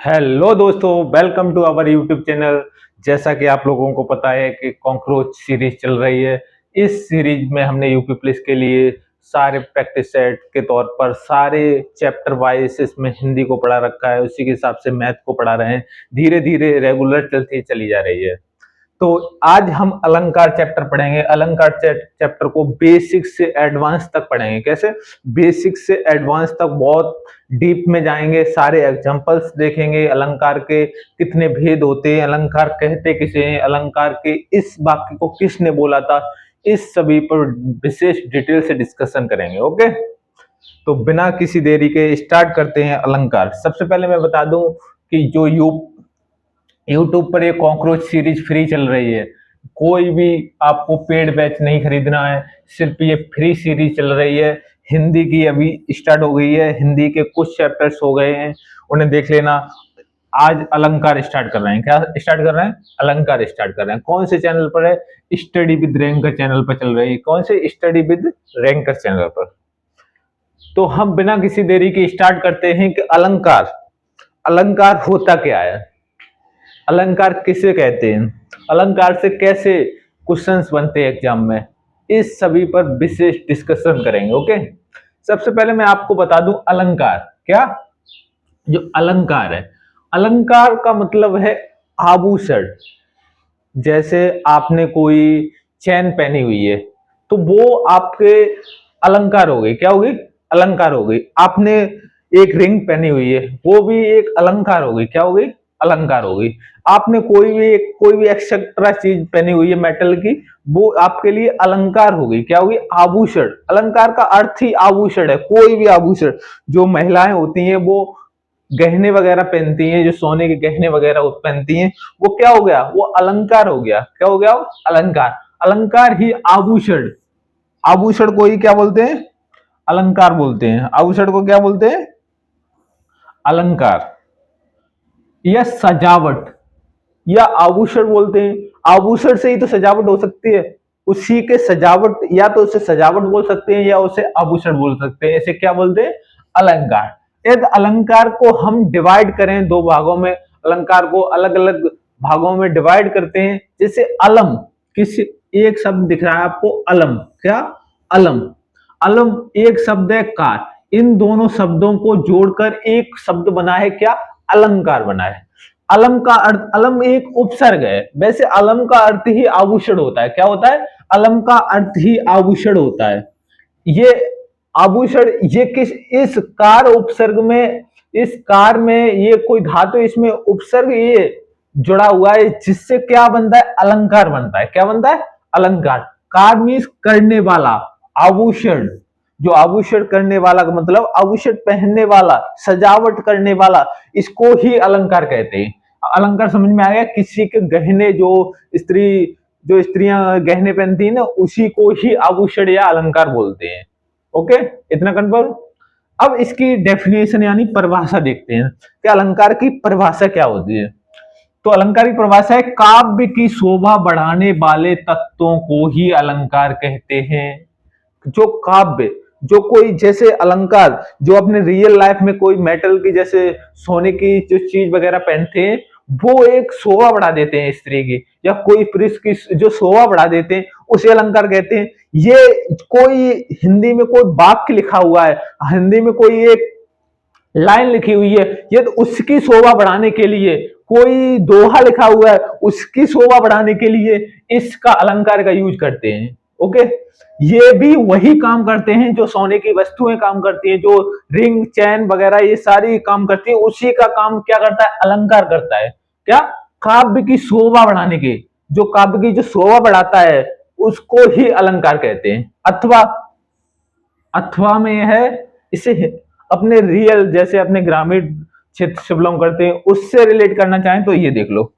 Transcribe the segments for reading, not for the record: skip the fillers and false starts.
Hello दोस्तों, welcome to our YouTube channel. जैसा कि आप लोगों को पता है कि कॉकरोच सीरीज चल रही है। इस सीरीज में हमने यूपी पुलिस के लिए सारे प्रैक्टिस सेट के तौर पर सारे चैप्टर वाइज इसमें हिंदी को पढ़ा रखा है, उसी के हिसाब से मैथ को पढ़ा रहे हैं। धीरे धीरे रेगुलर चलती चली जा रही है। तो आज हम अलंकार चैप्टर पढ़ेंगे। अलंकार चैप्टर को बेसिक से एडवांस तक पढ़ेंगे। कैसे? बेसिक से एडवांस तक बहुत डीप में जाएंगे, सारे एग्जांपल्स देखेंगे। अलंकार के कितने भेद होते हैं, अलंकार कहते किसे हैं, अलंकार के इस वाक्य को किसने बोला था, इस सभी पर विशेष डिटेल से डिस्कशन करेंगे। ओके, तो बिना किसी देरी के स्टार्ट करते हैं अलंकार। सबसे पहले मैं बता दूं कि जो यूट्यूब पर ये कॉकरोच सीरीज फ्री चल रही है। कोई भी आपको पेड बैच नहीं खरीदना है, सिर्फ ये फ्री सीरीज चल रही है। हिंदी की अभी स्टार्ट हो गई है, हिंदी के कुछ चैप्टर्स हो गए हैं, उन्हें देख लेना। आज अलंकार स्टार्ट कर रहे हैं। क्या स्टार्ट कर रहे हैं? अलंकार स्टार्ट कर रहे हैं। कौन से चैनल पर है? स्टडी विद रैंकर चैनल पर चल रही है। कौन से? स्टडी विद रैंकर चैनल पर। तो हम बिना किसी देरी के स्टार्ट करते हैं कि अलंकार अलंकार होता क्या है, अलंकार किसे कहते हैं, अलंकार से कैसे क्वेश्चंस बनते हैं एग्जाम में, इस सभी पर विशेष डिस्कशन करेंगे। ओके, सबसे पहले मैं आपको बता दूं अलंकार क्या। जो अलंकार है, अलंकार का मतलब है आभूषण। जैसे आपने कोई चैन पहनी हुई है तो वो आपके अलंकार हो गई। क्या हो गई? अलंकार हो गई। आपने एक रिंग पहनी हुई है, वो भी एक अलंकार हो गई। क्या हो गई? अलंकार हो गई। आपने कोई भी एक्सेट्रा चीज पहनी हुई है मेटल की, वो आपके लिए अलंकार हो गई। क्या होगी? आभूषण। अलंकार का अर्थ ही आभूषण है। कोई भी आभूषण, जो महिलाएं होती हैं वो गहने वगैरह पहनती हैं, जो सोने के गहने वगैरह पहनती हैं, वो क्या हो गया? वो अलंकार हो गया। क्या हो गया? वो अलंकार। अलंकार ही आभूषण। आभूषण को ही क्या बोलते हैं? अलंकार बोलते हैं। आभूषण को क्या बोलते हैं? अलंकार या सजावट या आभूषण बोलते हैं। आभूषण से ही तो सजावट हो सकती है, उसी के सजावट, या तो उसे सजावट बोल सकते हैं या उसे आभूषण बोल सकते हैं। इसे क्या बोलते हैं? अलंकार। यदि अलंकार को हम डिवाइड करें दो भागों में, अलंकार को अलग अलग भागों में डिवाइड करते हैं। जैसे अलम, किसी एक शब्द दिख रहा है आपको, अलम। क्या? अलम। अलम एक शब्द है, कार। इन दोनों शब्दों को जोड़कर एक शब्द बना है, क्या? अलंकार बना है। अलम का अर्थ, अलम एक उपसर्ग है। वैसे अलम का अर्थ ही आभूषण होता है। क्या होता है? अलम का अर्थ ही आभूषण होता है। ये आभूषण, ये किस, इस कार उपसर्ग में, इस कार में ये कोई धातु, इसमें उपसर्ग ये जुड़ा हुआ है, जिससे क्या बनता है? अलंकार बनता है। क्या बनता है? अलंकार। कार मीन्स करने वाला, आभूषण। जो आभूषण करने वाला का मतलब आभूषण पहनने वाला, सजावट करने वाला, इसको ही अलंकार कहते हैं। अलंकार समझ में आ गया? किसी के गहने, जो स्त्रियां गहने पहनती है ना, उसी को ही आभूषण या अलंकार बोलते हैं। ओके, इतना कंफर्म। अब इसकी डेफिनेशन यानी परिभाषा देखते हैं कि अलंकार की परिभाषा क्या होती है। तो अलंकार की परिभाषा है, काव्य की शोभा बढ़ाने वाले तत्वों को ही अलंकार कहते हैं। जो काव्य, जो कोई, जैसे अलंकार जो अपने रियल लाइफ में कोई मेटल की, जैसे सोने की जो चीज वगैरह पहनते हैं, वो एक शोभा बढ़ा देते हैं स्त्री की, या कोई पुरुष की जो शोभा बढ़ा देते हैं, उसे अलंकार कहते हैं। ये कोई हिंदी में कोई वाक्य लिखा हुआ है, हिंदी में कोई एक लाइन लिखी हुई है, ये तो उसकी शोभा बढ़ाने के लिए, कोई दोहा लिखा हुआ है, उसकी शोभा बढ़ाने के लिए इसका अलंकार का यूज करते हैं। ओके, ये भी वही काम करते हैं जो सोने की वस्तुएं काम करती हैं, जो रिंग चैन वगैरह ये सारी काम करती है, उसी का काम क्या करता है? अलंकार करता है। क्या? काव्य की शोभा बढ़ाने के, जो काव्य की जो शोभा बढ़ाता है, उसको ही अलंकार कहते हैं। अथवा, अथवा में है, इसे अपने रियल, जैसे अपने ग्रामीण क्षेत्र से बिलोंग करते हैं, उससे रिलेट करना चाहें तो ये देख लो।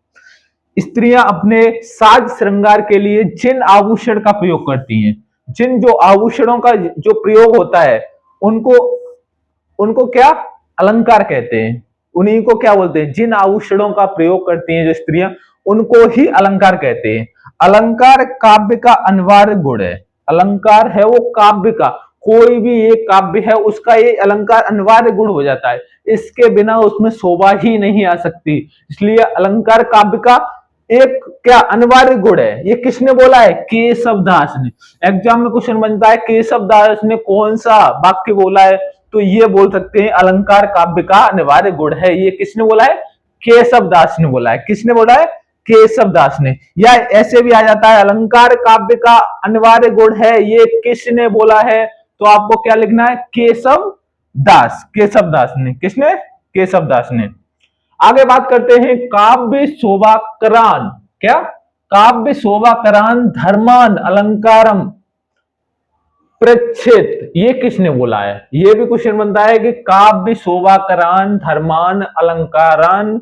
स्त्रियां अपने साज श्रृंगार के लिए जिन आभूषण का प्रयोग करती हैं, जिन जो आभूषणों का जो प्रयोग होता है, उनको उनको क्या अलंकार कहते हैं। उन्हीं को क्या बोलते हैं? जिन आभूषणों का प्रयोग करती हैं जो स्त्रियां, उनको ही अलंकार कहते हैं। अलंकार काव्य का अनिवार्य गुण है। अलंकार है वो काव्य का, कोई भी एक काव्य है उसका ये अलंकार अनिवार्य गुण हो जाता है, इसके बिना उसमें शोभा ही नहीं आ सकती। इसलिए अलंकार काव्य का एक क्या अनिवार्य गुण है। ये किसने बोला है? केशव दास ने। एग्जाम में क्वेश्चन बनता है केशव दास ने कौन सा वाक्य बोला है, तो ये बोल सकते हैं अलंकार काव्य का अनिवार्य गुण है। ये किसने बोला है? केशव दास ने बोला है। किसने बोला है? केशव दास ने। या ऐसे भी आ जाता है अलंकार काव्य का अनिवार्य गुण है, ये किसने बोला है, तो आपको क्या लिखना है? केशव दास। केशव दास ने। किसने? केशव दास ने। आगे बात करते हैं काव्य शोभाकरान। क्या? काव्य शोभाकरान धर्मान अलंकारम प्रच्छेद, ये किसने बोला है? ये भी क्वेश्चन बनता है कि काव्य शोभाकरान धर्मान अलंकारान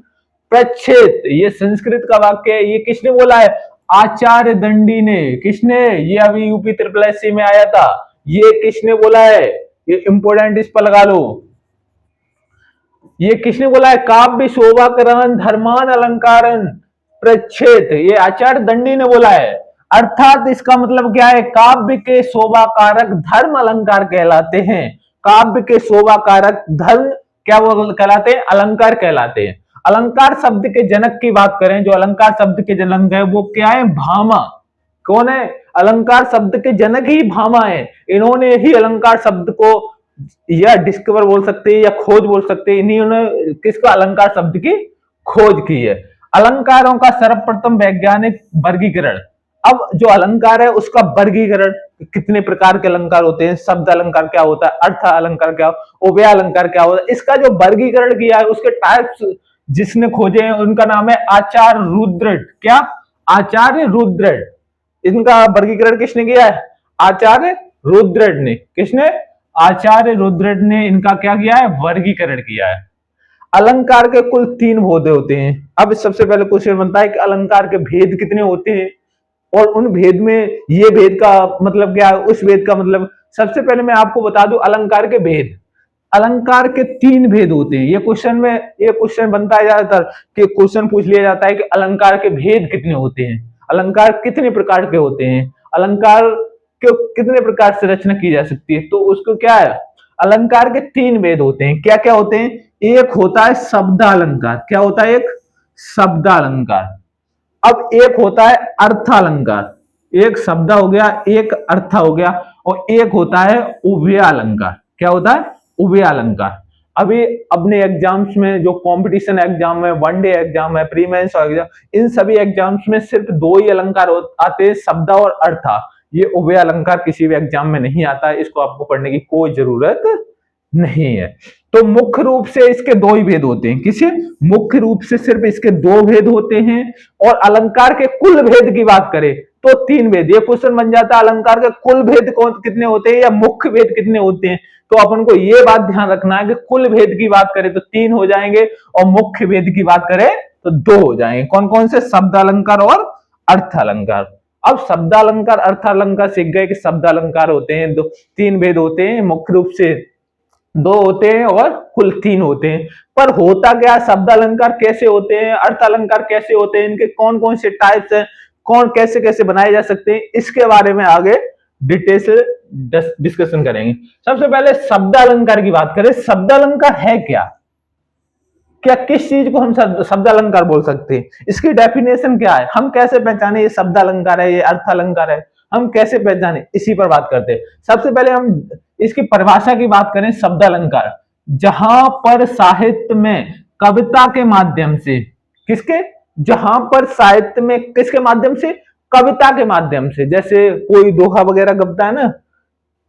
प्रच्छेद, ये संस्कृत का वाक्य है, ये किसने बोला है? आचार्य दंडी ने। किसने? ये अभी यूपी ट्रिपल एससी में आया था। ये किसने बोला है? ये इंपोर्टेंट, इस पर लगा लो। ये किसने बोला है? काव्य शोभाकरण धर्मान अलंकारन प्रच्छेद, ये आचार्य दंडी ने बोला है। अर्थात इसका मतलब क्या है? काव्य के शोभाकारक धर्म अलंकार कहलाते हैं। काव्य के शोभाकारक धर्म क्या कहलाते हैं? अलंकार कहलाते हैं। अलंकार शब्द के जनक की बात करें, जो अलंकार शब्द के जनक है वो क्या है? भामा। कौन है? अलंकार शब्द के जनक ही भामा है। इन्होंने ही अलंकार शब्द को या डिस्कवर बोल सकते हैं या खोज बोल सकते हैं, इन्होंने किसका? अलंकार शब्द की खोज की है। अलंकारों का सर्वप्रथम वैज्ञानिक वर्गीकरण। अब जो अलंकार है उसका वर्गीकरण, कितने प्रकार के अलंकार होते हैं, शब्द अलंकार क्या होता है, अर्थ अलंकार क्या, उभय अलंकार क्या होता है, इसका जो वर्गीकरण किया है उसके टाइप्स जिसने खोजे हैं उनका नाम है आचार्य रुद्रट। क्या? आचार्य रुद्रट। इनका वर्गीकरण किसने किया है? आचार्य रुद्रट ने। किसने? आचार्य रुद्रट ने इनका क्या किया है? वर्गीकरण किया है। अलंकार के कुल 3 भेद होते हैं। अब सबसे पहले क्वेश्चन बनता है कि अलंकार के भेद कितने होते हैं और उन भेद में ये भेद का मतलब क्या है, उस भेद का मतलब। सबसे पहले मैं आपको बता दूं अलंकार के भेद। अलंकार के 3 भेद होते हैं। ये क्वेश्चन बनता है ज्यादातर कि क्वेश्चन पूछ लिया जाता है कि अलंकार के भेद कितने होते हैं, अलंकार कितने प्रकार के होते हैं, अलंकार के कितने प्रकार से रचना की जा सकती है, तो उसको क्या है? अलंकार के 3 भेद होते हैं। क्या क्या होते हैं? एक होता है शब्दालंकार। क्या होता है? एक शब्दालंकार। अब एक होता है अर्थालंकार। एक शब्द हो गया, एक अर्थ हो गया, और एक होता है उभयालंकार। क्या होता है? उभयालंकार। अभी अपने एग्जाम्स में जो कंपटीशन एग्जाम है, वनडे एग्जाम है, प्री मेंस एग्जाम, इन सभी एग्जाम्स में सिर्फ 2 ही अलंकार आते हैं, शब्द और अर्थ। ये उभय अलंकार किसी भी एग्जाम में नहीं आता है, इसको आपको पढ़ने की कोई जरूरत नहीं है। तो मुख्य रूप से इसके 2 ही भेद होते हैं। किसे? मुख्य रूप से सिर्फ इसके 2 भेद होते हैं। और अलंकार के कुल भेद की बात करें तो 3 भेद। ये क्वेश्चन बन जाता है अलंकार के कुल भेद कितने होते हैं या मुख्य भेद कितने होते हैं, तो अपन को ये बात ध्यान रखना है कि कुल भेद की बात करें तो 3 हो जाएंगे और मुख्य भेद की बात करें तो 2 हो जाएंगे। कौन कौन से? शब्द अलंकार और अर्थ अलंकार। अब शब्द अलंकार अर्थ अलंकार सीख गए कि शब्द अलंकार होते हैं 3 भेद होते हैं, मुख्य रूप से 2 होते हैं और कुल 3 होते हैं। पर होता क्या? शब्द अलंकार कैसे होते हैं, अर्थ अलंकार कैसे होते हैं, इनके कौन कौन से टाइप्स हैं, कौन कैसे कैसे बनाए जा सकते हैं, इसके बारे में आगे डिटेल से डिस्कशन करेंगे। सबसे पहले शब्द अलंकार की बात करें। शब्द अलंकार है क्या? क्या किस चीज को हम शब्द अलंकार बोल सकते हैं? इसकी डेफिनेशन क्या है? हम कैसे पहचाने ये शब्द अलंकार है, ये अर्थ अलंकार है, हम कैसे पहचाने, इसी पर बात करते हैं। सबसे पहले हम इसकी परिभाषा की बात करें। शब्द अलंकार जहां पर साहित्य में कविता के माध्यम से, किसके? जहां पर साहित्य में किसके माध्यम से? कविता के माध्यम से। जैसे कोई दोहा वगैरह गबता है ना,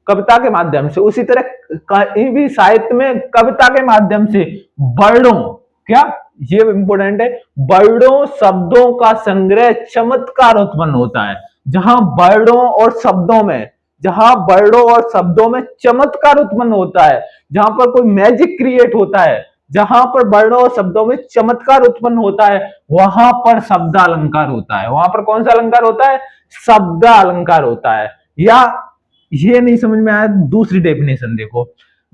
कविता के माध्यम से, उसी तरह कहीं भी साहित्य में कविता के माध्यम से वर्णों, क्या ये इंपोर्टेंट है, वर्णों शब्दों का संग्रह चमत्कार उत्पन्न होता है। जहां वर्णों और शब्दों में, जहां वर्णों और शब्दों में चमत्कार उत्पन्न होता है, जहां पर कोई मैजिक क्रिएट होता है, जहां पर वर्णों और शब्दों में चमत्कार उत्पन्न होता है, वहां पर शब्द अलंकार होता है। वहां पर कौन सा अलंकार होता है? शब्द अलंकार होता है। या ये नहीं समझ में आया, दूसरी डेफिनेशन देखो।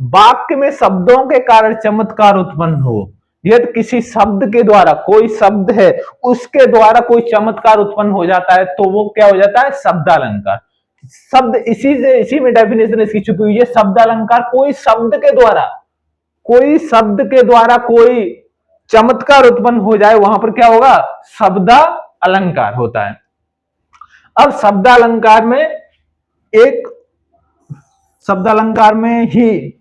वाक्य में शब्दों के कारण चमत्कार उत्पन्न हो, यदि किसी शब्द के द्वारा, कोई शब्द है उसके द्वारा कोई चमत्कार उत्पन्न हो जाता है तो वो क्या हो जाता है? शब्द अलंकार। शब्द इसी में डेफिनेशन इसकी छुपी हुई है। शब्द अलंकार कोई शब्द के द्वारा कोई चमत्कार उत्पन्न हो जाए, वहां पर क्या होगा? शब्द अलंकार होता है। अब शब्द अलंकार में ही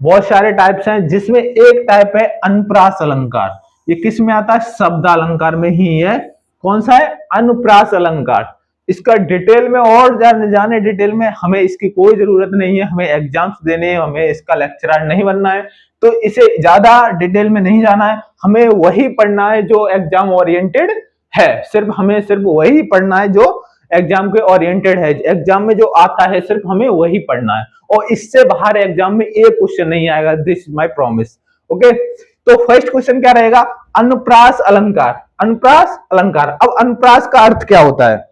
बहुत सारे टाइप्स हैं, जिसमें एक टाइप है अनुप्रास अलंकार। ये किस में आता है? शब्द अलंकार में ही है। कौन सा है? अनुप्रास अलंकार। इसका डिटेल में और जाने डिटेल में हमें इसकी कोई जरूरत नहीं है, हमें एग्जाम्स देने हैं, हमें इसका लेक्चरर नहीं बनना है, तो इसे ज्यादा डिटेल में नहीं जाना है। हमें वही पढ़ना है जो एग्जाम ओरिएंटेड है, हमें सिर्फ वही पढ़ना है जो एग्जाम के ओरिएंटेड है। एग्जाम में जो आता है सिर्फ हमें वही पढ़ना है, और इससे बाहर एग्जाम में एक क्वेश्चन नहीं आएगा। This is my promise. Okay, तो फर्स्ट क्वेश्चन क्या रहेगा? अनुप्रास अलंकार। अनुप्रास अलंकार। अब अनुप्रास का अर्थ क्या होता है?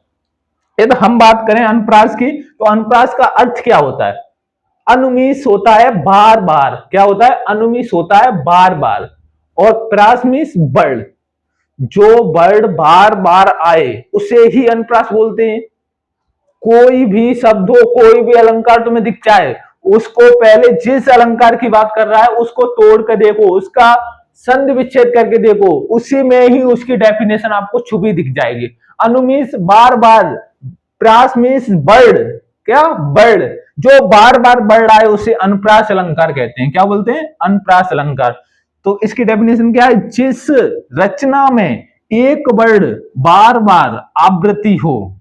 यदि हम बात करें अनुप्रास की, तो अनुप्रास का अर्थ क्या होता है? अनुमीस होता है बार बार। क्या होता है? अनुमीस होता है बार बार। और प्रास मीन्स वर्ड। जो वर्ड बार बार आए उसे ही अनुप्रास बोलते हैं। कोई भी शब्द हो, कोई भी अलंकार तुम्हें दिख जाए, उसको पहले जिस अलंकार की बात कर रहा है उसको तोड़ कर देखो, उसका संधि विच्छेद करके देखो, उसी में ही उसकी डेफिनेशन आपको छुपी दिख जाएगी। अनु मीन्स बार बार, प्रास मीन्स बर्ड। क्या? बर्ड। जो बार बार बर्ड आए उसे अनुप्रास अलंकार कहते हैं। क्या बोलते हैं? अनुप्रास अलंकार। तो इसकी डेफिनेशन क्या है? जिस रचना में एक वर्ड बार बार आवृत्ति हो,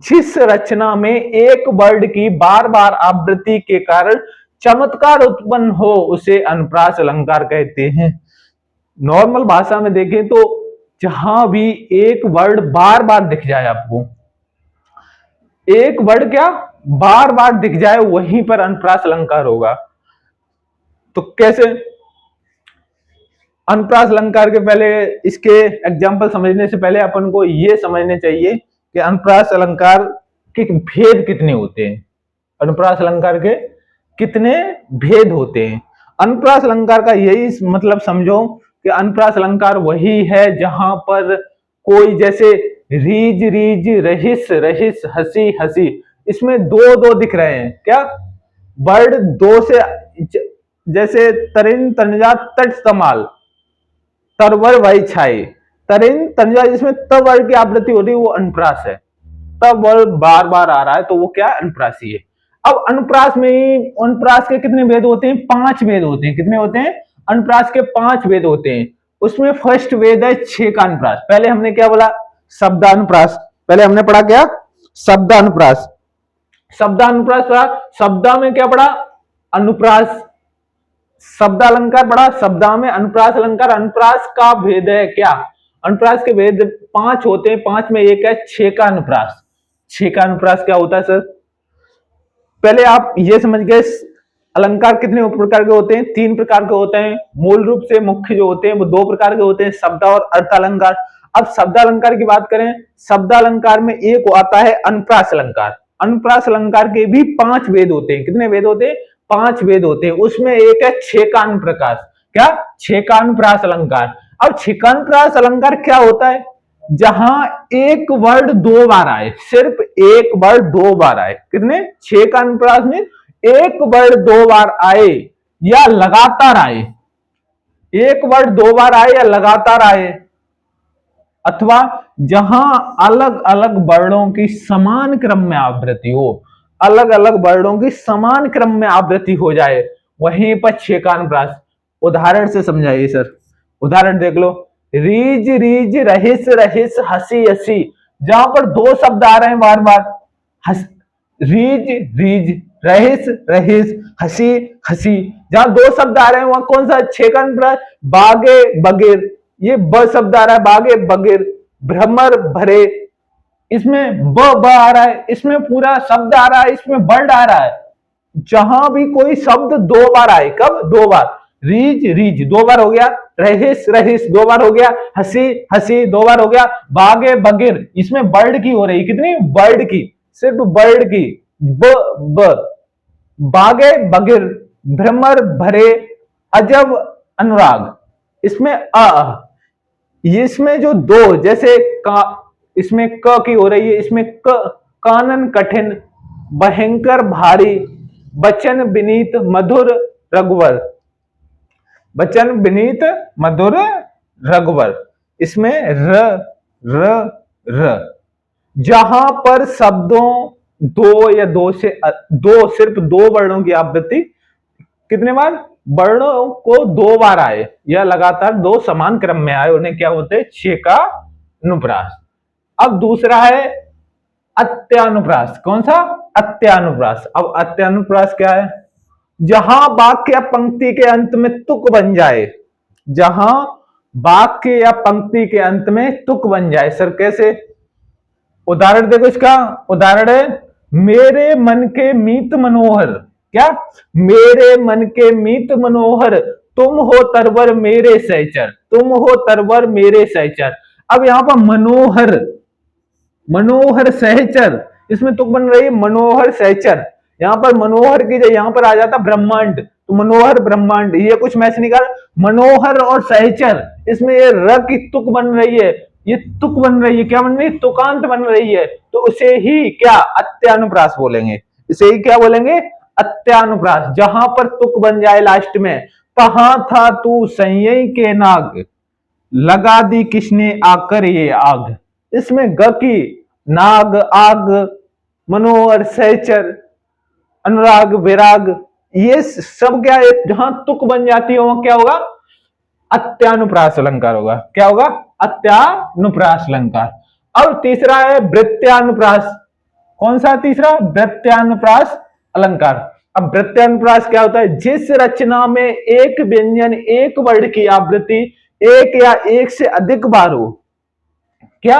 जिस रचना में एक वर्ड की बार बार आवृत्ति के कारण चमत्कार उत्पन्न हो, उसे अनुप्रास अलंकार कहते हैं। नॉर्मल भाषा में देखें तो जहां भी एक वर्ड बार बार दिख जाए, आपको एक वर्ड क्या बार बार दिख जाए, वहीं पर अनुप्रास अलंकार होगा। तो कैसे? अनुप्रास अलंकार के पहले इसके एग्जाम्पल समझने से पहले अपन को यह समझने चाहिए कि अनुप्रास अलंकार के भेद कितने होते हैं। अनुप्रास अलंकार के कितने भेद होते हैं? अनुप्रास अलंकार का यही मतलब समझो कि अनुप्रास अलंकार वही है जहां पर कोई, जैसे रीज रीज, रहिस रहिस, हसी हसी, इसमें दो दो दिख रहे हैं। क्या? वर्ड दो से, जैसे तरिन तंजा तट तमाल, तरवर वही छाई, तरिन तंजा, जिसमें त वर्ड की आवृत्ति हो रही है वो अनुप्रास है। तब वर्ड बार बार आ रहा है तो वो क्या? अनुप्रासी है। अब अनुप्रास में ही, अनुप्रास के कितने वेद होते हैं? 5 वेद होते हैं। कितने होते हैं? अनुप्रास के 5 वेद होते हैं। उसमें फर्स्ट वेद है छेकानुप्रास। पहले हमने क्या बोला? शब्दानुप्रास। पहले हमने पढ़ा क्या? शब्दानुप्रास। शब्दानुप्रास पढ़ा। शब्दा में क्या पढ़ा? अनुप्रास। शब्दालंकार पढ़ा। शब्दा में अनुप्रास अलंकार। अनुप्रास का भेद है क्या? अनुप्रास के भेद 5 होते हैं। 5 में एक है छेकानुप्रास। छेकानुप्रास क्या होता है सर? पहले आप ये समझ गए अलंकार कितने प्रकार के होते हैं? 3 प्रकार के होते हैं। मूल रूप से मुख्य जो होते हैं वो 2 प्रकार के होते हैं, शब्द और अर्थालंकार। अब शब्दालंकार की बात करें, शब्दालंकार में एक आता है अनुप्रास अलंकार। अनुप्रास अलंकार के भी 5 वेद होते हैं। कितने वेद होते हैं? 5 वेद होते हैं। उसमें एक है छेकानुप्रकाश। क्या? छेकानुप्रास अलंकार। अब छेकानुप्रास अलंकार क्या होता है? जहां एक वर्ड 2 बार आए, सिर्फ एक वर्ड 2 बार आए। कितने? छेकानुप्रास में एक वर्ड 2 बार आए या लगातार आए। एक वर्ड 2 बार आए या लगातार आए, अथवा जहां अलग अलग वर्णों की समान क्रम में आवृत्ति हो, अलग अलग वर्णों की समान क्रम में आवृत्ति हो जाए, वहीं पर छेकानुप्रास। उदाहरण से समझाइए सर। उदाहरण देख लो। रीज रीज, रहिस रहिस, हसी हसी, जहां पर 2 शब्द आ रहे हैं बार बार। रीज रीज, रहिस रहिस, हसी हसी, जहां 2 शब्द आ रहे हैं वहां कौन सा? छेकानुप्रास। बागे बगैर, ये ब शब्द आ रहा है, बागे बगैर। भ्रमर भरे, इसमें ब आ रहा है, इसमें पूरा शब्द आ रहा है, इसमें वर्ड आ रहा है। जहां भी कोई शब्द 2 बार आए, कब? 2 बार। रीज रीज 2 बार हो गया, रहिस रहिस 2 बार हो गया, हसी हसी 2 बार हो गया, बागे बगैर, इसमें वर्ड की हो रही, कितनी? वर्ड की, सिर्फ वर्ड की। ब बागे बगैर, भ्रमर भरे, अजब अनुराग, इसमें इसमें जो 2, जैसे का, इसमें क की हो रही है, इसमें क, कानन कठिन, भयंकर भारी, बचन विनीत मधुर रघुवर, वचन विनीत मधुर रघुवर, इसमें र र र। जहां पर शब्दों दो या दो से दो, सिर्फ दो वर्णों की आवृत्ति कितने बार, वर्णों को दो बार आए या लगातार दो समान क्रम में आए, उन्हें क्या बोलते हैं, छेका अनुप्रास। अब दूसरा है अत्यानुप्रास। कौन सा, अत्यानुप्रास। अब अत्यानुप्रास क्या है, जहां वाक्य या पंक्ति के अंत में तुक बन जाए, जहां वाक्य या पंक्ति के अंत में तुक बन जाए। सर कैसे, उदाहरण देखो इसका, उदाहरण है मेरे मन के मीत मनोहर, क्या, मेरे मन के मीत मनोहर, तुम हो तरवर मेरे सहचर, तुम हो तरवर मेरे सहचर। अब यहां पर मनोहर, मनोहर सहचर, इसमें तुक बन रही है मनोहर सहचर। यहां पर मनोहर की जगह यहां पर आ जाता ब्रह्मांड, तो मनोहर ब्रह्मांड, ये कुछ मैच निकाल, मनोहर और सहचर, इसमें ये र की तुक बन रही है, ये तुक बन रही है, क्या बन रही है, तुकांत बन रही है, तो उसे ही क्या, अत्यानुप्रास बोलेंगे। इसे ही क्या बोलेंगे, अत्यानुप्रास। जहां पर तुक बन जाए लास्ट में, कहां था तू संयई के नाग, लगा दी किसने आकर ये आग, इसमें ग की, नाग, आग, मनोहर, सहचर, अनुराग, विराग, ये सब क्या है, जहां तुक बन जाती है वहां क्या होगा, अत्यानुप्रास अलंकार होगा। क्या होगा, अत्यानुप्रास अलंकार। अब तीसरा है वृत्यानुप्रास। कौन सा तीसरा, वृत्यानुप्रास अलंकार। अब वृत्यानुप्रास क्या होता है, जिस रचना में एक व्यंजन एक वर्ण की आवृत्ति एक या एक से अधिक बार हो, क्या,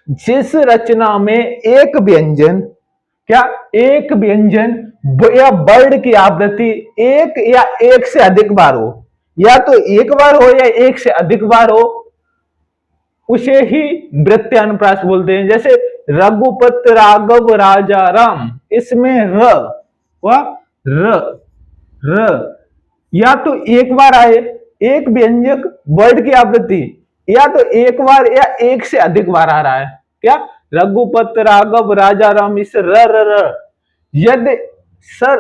जिस रचना में एक व्यंजन, क्या, एक व्यंजन या वर्ण की आवृत्ति एक या एक से अधिक बार हो, या तो एक बार हो या एक से अधिक बार हो, उसे ही वृत्यानुप्रास बोलते हैं। जैसे रघुपत राघव राजा राम, इसमें र र, या तो एक बार आए एक व्यंजक वर्ड की आवृत्ति, या तो एक बार या एक से अधिक बार आ रहा है, क्या, रघुपत राघव राजा राम, इस र। यदि सर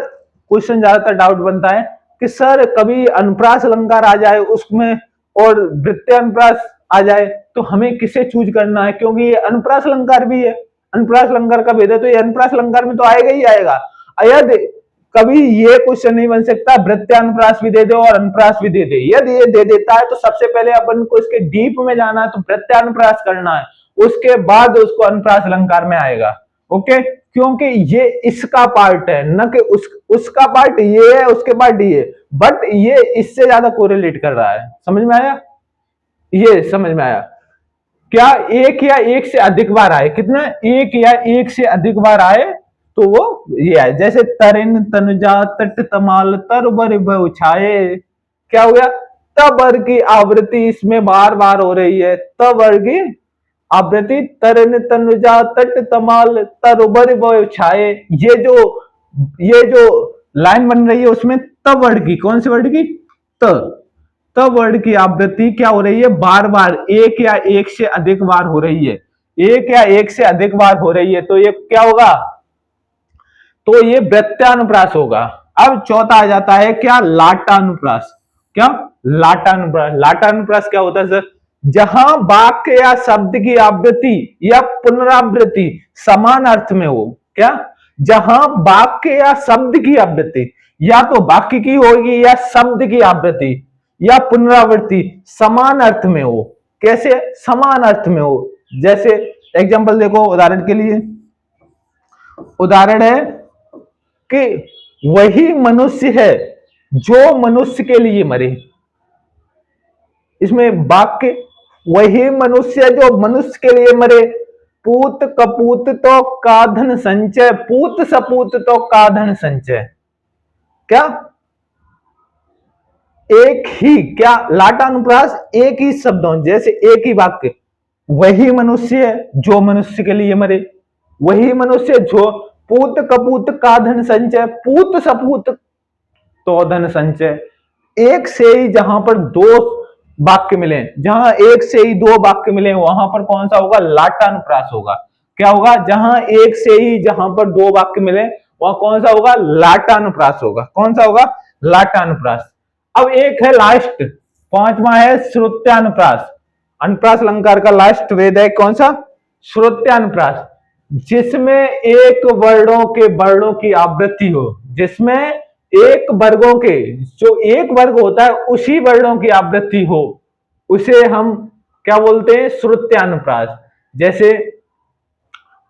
क्वेश्चन ज्यादातर डाउट बनता है कि सर कभी अनुप्रास अलंकार आ जाए उसमें और वृत्यानुप्रास आ जाए, तो हमें किसे चूज करना है, क्योंकि ये अनुप्रास अलंकार भी है, अनुप्रास अलंकार का भेद है, तो ये अनुप्रास अलंकार में तो आएगा ही आएगा। यदि कभी ये क्वेश्चन नहीं बन सकता वृत्यानुप्रास भी दे दे और अनुप्रास भी दे दे, यदि ये दे देता है तो सबसे पहले अपन को इसके डीप में जाना है, तो वृत्यानुप्रास करना है, उसके बाद उसको अनुप्रास अलंकार में आएगा। ओके, क्योंकि ये इसका पार्ट है, न कि उसका पार्ट ये है, उसके पार्ट ये, बट ये इससे ज्यादा कोरिलेट कर रहा है। समझ में आया, ये समझ में आया। क्या एक या एक से अधिक बार आए, कितना, एक या एक से अधिक बार आए तो वो ये है। जैसे तरिन तनुजा तट तमाल तरबर छाए, क्या हो गया, तबर की आवृत्ति इसमें बार बार हो रही है, तबर की आवृत्ति, तरिन तनुजा तट तमाल तरबर छाए, ये जो लाइन बन रही है उसमें त वर्ड की, कौन सी वर्ड की, त वर्ड की आवृत्ति क्या हो रही है, बार बार एक या एक से अधिक बार हो रही है, एक या एक से अधिक बार हो रही है, तो ये क्या होगा, तो ये वृत्यानुप्रास होगा। अब चौथा आ जाता है क्या, लाटानुप्रास। क्या, लाटानुप्रास। लाटानुप्रास क्या होता है सर, जहां वाक्य या शब्द की आवृत्ति या पुनरावृत्ति समान अर्थ में हो, क्या, जहां वाक्य या शब्द की आवृत्ति या तो वाक्य की होगी या शब्द की आवृत्ति या पुनरावृत्ति समान अर्थ में हो। कैसे, समान अर्थ में हो। जैसे एग्जांपल देखो, उदाहरण के लिए उदाहरण है कि वही मनुष्य है जो मनुष्य के लिए मरे, इसमें वाक्य, वही मनुष्य जो मनुष्य के लिए मरे, पूत कपूत तो काधन संचय, पूत सपूत तो काधन संचय, क्या, एक ही, क्या, लाटानुप्रास एक ही शब्दों, जैसे एक ही वाक्य, वही मनुष्य है जो मनुष्य के लिए मरे, वही मनुष्य जो, पूत कपूत का धन संचय, पूत सपूत तो धन संचय, एक से ही जहां पर दो वाक्य मिले, जहां एक से ही दो वाक्य मिले वहां पर कौन सा होगा, लाटानुप्रास होगा। क्या होगा, जहां पर दो वाक्य मिले वहां कौन सा होगा, लाटानुप्रास होगा। कौन सा होगा, लाटानुप्रास। अब एक है लास्ट, पांचवा है श्रुत्यानुप्रास। अनुप्रास अलंकार का लास्ट वेद है कौन सा, श्रुत्यानुप्रास, जिसमें एक वर्णों की आवृत्ति हो, जिसमें एक वर्गों के, जो एक वर्ग होता है उसी वर्णों की आवृत्ति हो, उसे हम क्या बोलते हैं, श्रुत्यानुप्रास। जैसे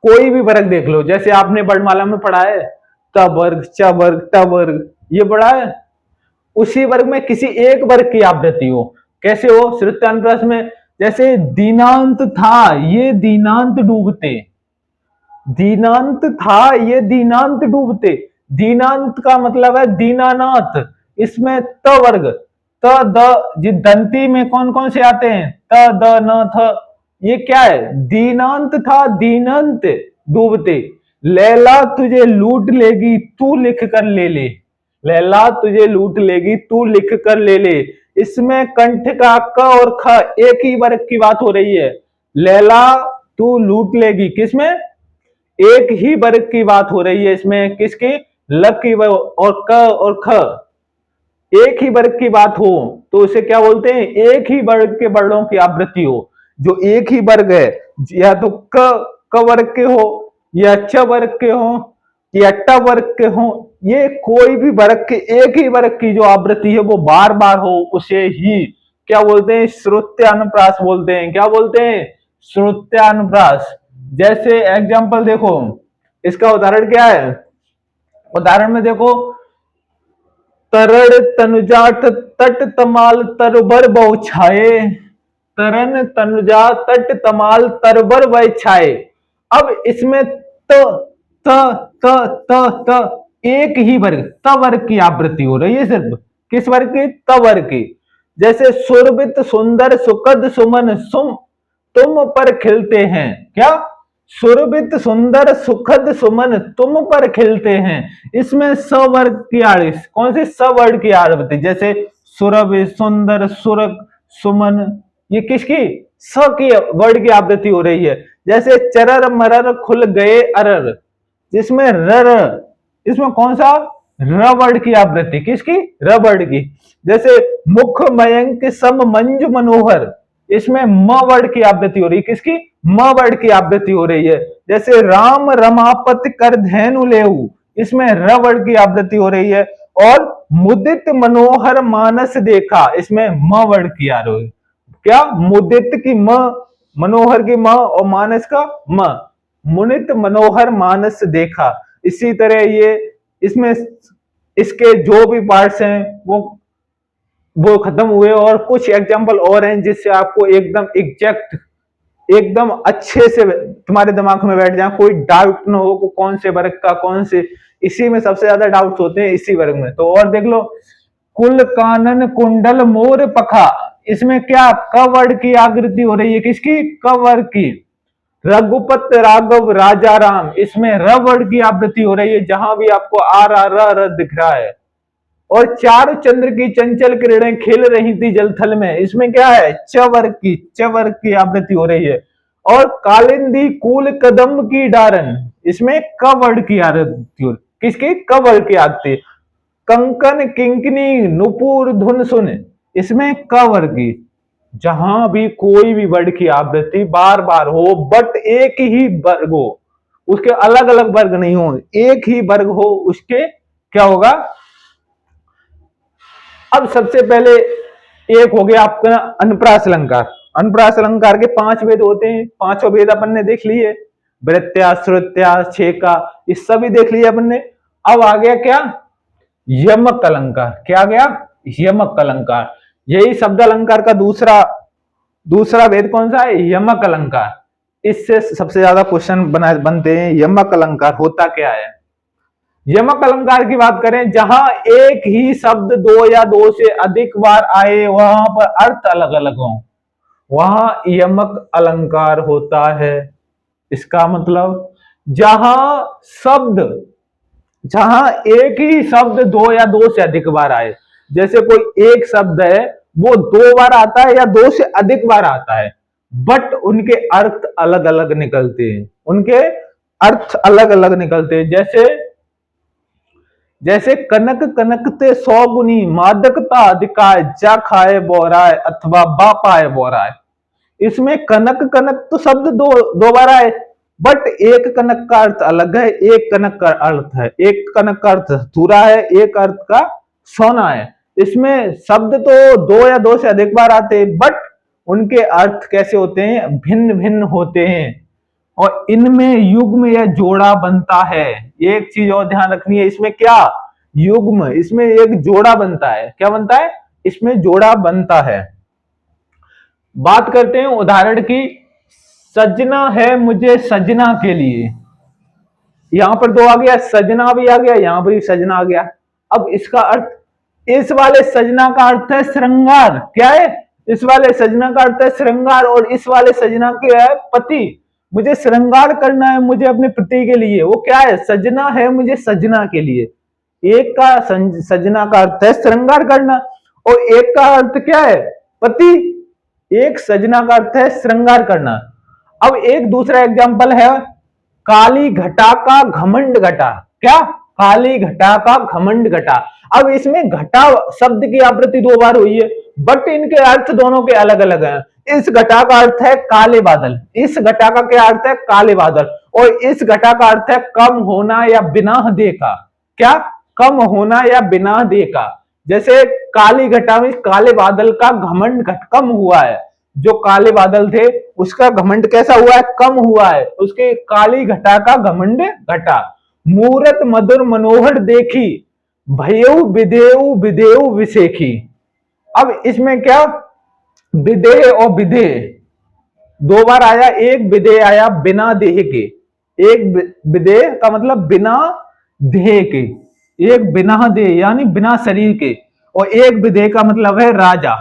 कोई भी वर्ग देख लो, जैसे आपने वर्णमाला में पढ़ा है त वर्ग, च वर्ग, ट वर्ग, ये पढ़ा है, उसी वर्ग में किसी एक वर्ग की आवृत्ति हो। कैसे हो, श्रुत्यानुप्रास में, जैसे दीनांत था ये दीनांत डूबते, दीनांत था ये दीनांत डूबते, दीनांत का मतलब है दीनानाथ, इसमें त वर्ग, त द, जी दंती में कौन कौन से आते हैं, त द न थ, ये क्या है, दीनांत था दीनांत डूबते, लैला तुझे लूट लेगी तू लिख कर ले ले, लैला तुझे लूट लेगी तू लिख कर ले ले। इसमें कंठ का क और ख एक ही वर्ग की बात हो रही है, लैला तू लूट लेगी, किसमें, एक ही वर्ग की बात हो रही है इसमें, किसकी, ल की और क और ख एक ही वर्ग की बात हो तो उसे क्या बोलते हैं, एक ही वर्ग के वर्णों की आवृत्ति हो। जो एक ही वर्ग है, या तो क वर्ग के हो, या च वर्ग के हो, या ट वर्ग के हो, ये कोई भी वर्ग के एक ही वर्ग की जो आवृत्ति है वो बार बार हो, उसे ही क्या बोलते हैं, श्रुत्यानुप्रास बोलते हैं। क्या बोलते हैं, श्रुत्यानुप्रास। जैसे एग्जाम्पल देखो, इसका उदाहरण क्या है, उदाहरण में देखो, तरड़ तनुजात तट तमाल तरबर बहुछाए, तरन तनुजा तट तमाल तरबर वह छाए। अब इसमें त त त त त एक ही वर्ग, त वर्ग की आवृत्ति हो रही है सिर्फ, किस वर्ग की, त वर्ग की। जैसे सुरभित सुंदर सुखद सुमन सुम तुम पर खिलते हैं, क्या, सुरभित सुंदर सुखद सुमन तुम पर खिलते हैं, इसमें स वर्ग की आड़, कौन सी, स वर्ग की आवृत्ति, जैसे सुरभि सुंदर सुरग सुमन, ये किसकी, स की वर्ड की आवृत्ति हो रही है। जैसे चरर मरर खुल गए अरर, जिसमें रर, इसमें कौन सा, र वर्ड की आवृत्ति, किसकी, र वर्ड की। जैसे मुख मयंक सम मंजु मनोहर, इसमें म वर्ड की आवृत्ति हो रही है, किसकी, म वर्ड की आवृत्ति हो रही है। जैसे राम रमापत कर धैनु लेऊ, इसमें र वर्ड की आवृत्ति हो रही है। और मुदित मनोहर मानस देखा, इसमें म वर्ड की आ रही है। क्या, मुदित की म, मनोहर की म, और मानस का म, मुनित मनोहर मानस देखा। इसी तरह ये इसमें इसके जो भी पार्ट्स हैं वो खत्म हुए, और कुछ एग्जांपल और हैं जिससे आपको एकदम एग्जैक्ट, एकदम अच्छे से तुम्हारे दिमाग में बैठ जाए, कोई डाउट ना हो को कौन से वर्ग का कौन से, इसी में सबसे ज्यादा डाउट होते हैं, इसी वर्ग में। तो और देख लो, कुल कानन कुंडल मोर पखा, इसमें क्या, क वर्ड की आकृति हो रही है, किसकी, क वर्ग की। रघुपत राघव राजा राम, इसमें र वर्ड की आवृत्ति हो रही है, जहां भी आपको आर आर र दिख रहा है। और चार चंद्र की चंचल किरणें खेल रही थी जलथल में, इसमें क्या है, च वर्ग की आवृत्ति हो रही है। और कालिंदी कूल कदम की डारन, इसमें क वर्ड की आवृत्ति हो, किसकी, क वर्ग की आवृत्ति। कंकन किंकनी नुपुर धुन सुन, इसमें क वर्ग की। जहां भी कोई भी वर्ड की आवृत्ति बार बार हो, बट एक ही वर्ग हो, उसके अलग अलग वर्ग नहीं हो, एक ही वर्ग हो, उसके क्या होगा। अब सबसे पहले एक हो गया आपका अनुप्रास अलंकार। अनुप्रास अलंकार के 5 भेद होते हैं, 5 भेद अपन ने देख लिए, वृत्या श्रुत्या छेका, ये सभी देख लिए अपन ने। अब आ गया क्या, यमक अलंकार। क्या आ गया, यमक अलंकार। यही शब्द अलंकार का दूसरा भेद कौन सा है, यमक अलंकार। इससे सबसे ज्यादा क्वेश्चन बनते हैं, यमक अलंकार होता क्या है। यमक अलंकार की बात करें, जहां एक ही शब्द दो या दो से अधिक बार आए, वहां पर अर्थ अलग अलग हो, वहां यमक अलंकार होता है। इसका मतलब जहां एक ही शब्द दो या दो से अधिक बार आए, जैसे कोई एक शब्द है वो 2 बार आता है या 2 से अधिक बार आता है, बट उनके अर्थ अलग अलग निकलते हैं, उनके अर्थ अलग अलग निकलते हैं। जैसे जैसे कनक कनकते 100 गुनी, मादकता अधिकाय, जा खाए बोराय अथवा बा पाए बोराय। इसमें कनक कनक तो शब्द दो बार आए, बट एक कनक का अर्थ अलग है, एक कनक का अर्थ है, एक कनक का अर्थ धतूरा है, एक अर्थ का सोना है। इसमें शब्द तो 2 या 2 से अधिक बार आते हैं, बट उनके अर्थ कैसे होते हैं, भिन्न भिन्न होते हैं, और इनमें युग्म या जोड़ा बनता है। एक चीज और ध्यान रखनी है, इसमें क्या युग्म, इसमें एक जोड़ा बनता है। क्या बनता है, इसमें जोड़ा बनता है। बात करते हैं उदाहरण की, सजना है मुझे सजना के लिए। यहां पर 2 आ गया, सजना भी आ गया, यहां पर भी सजना आ गया। अब इसका अर्थ, इस वाले सजना का अर्थ है श्रृंगार। क्या है, इस वाले सजना का अर्थ है श्रृंगार, और इस वाले सजना क्या है, पति। मुझे श्रृंगार करना है मुझे अपने पति के लिए, वो क्या है, सजना है मुझे सजना के लिए। एक का सजना का अर्थ है श्रृंगार करना, और एक का अर्थ क्या है, पति। एक सजना का अर्थ है श्रृंगार करना। अब एक दूसरा एग्जांपल है, काली घटा का घमंड घटा। क्या, काली घटा का घमंड घटा। अब इसमें घटा शब्द की आवृत्ति 2 बार हुई है, बट इनके अर्थ दोनों के अलग अलग हैं। इस घटा का अर्थ है काले बादल, इस घटा का क्या अर्थ है, काले बादल, और इस घटा का अर्थ है कम होना या बिना दे का। क्या, कम होना या बिना दे का। जैसे काली घटा में काले बादल का घमंड कम हुआ है, जो काले बादल थे उसका घमंड कैसा हुआ है, कम हुआ है, उसके काली घटा का घमंड घटा। मूरत मधुर मनोहर देखी, भयऊ विदेऊ विदेऊ विसेखी। अब इसमें क्या, विदेह और विदेह 2 बार आया, एक विदेह आया बिना देह के, एक विदेह का मतलब बिना देह के, एक बिना देह यानी बिना शरीर के, और एक विदेह का मतलब है राजा।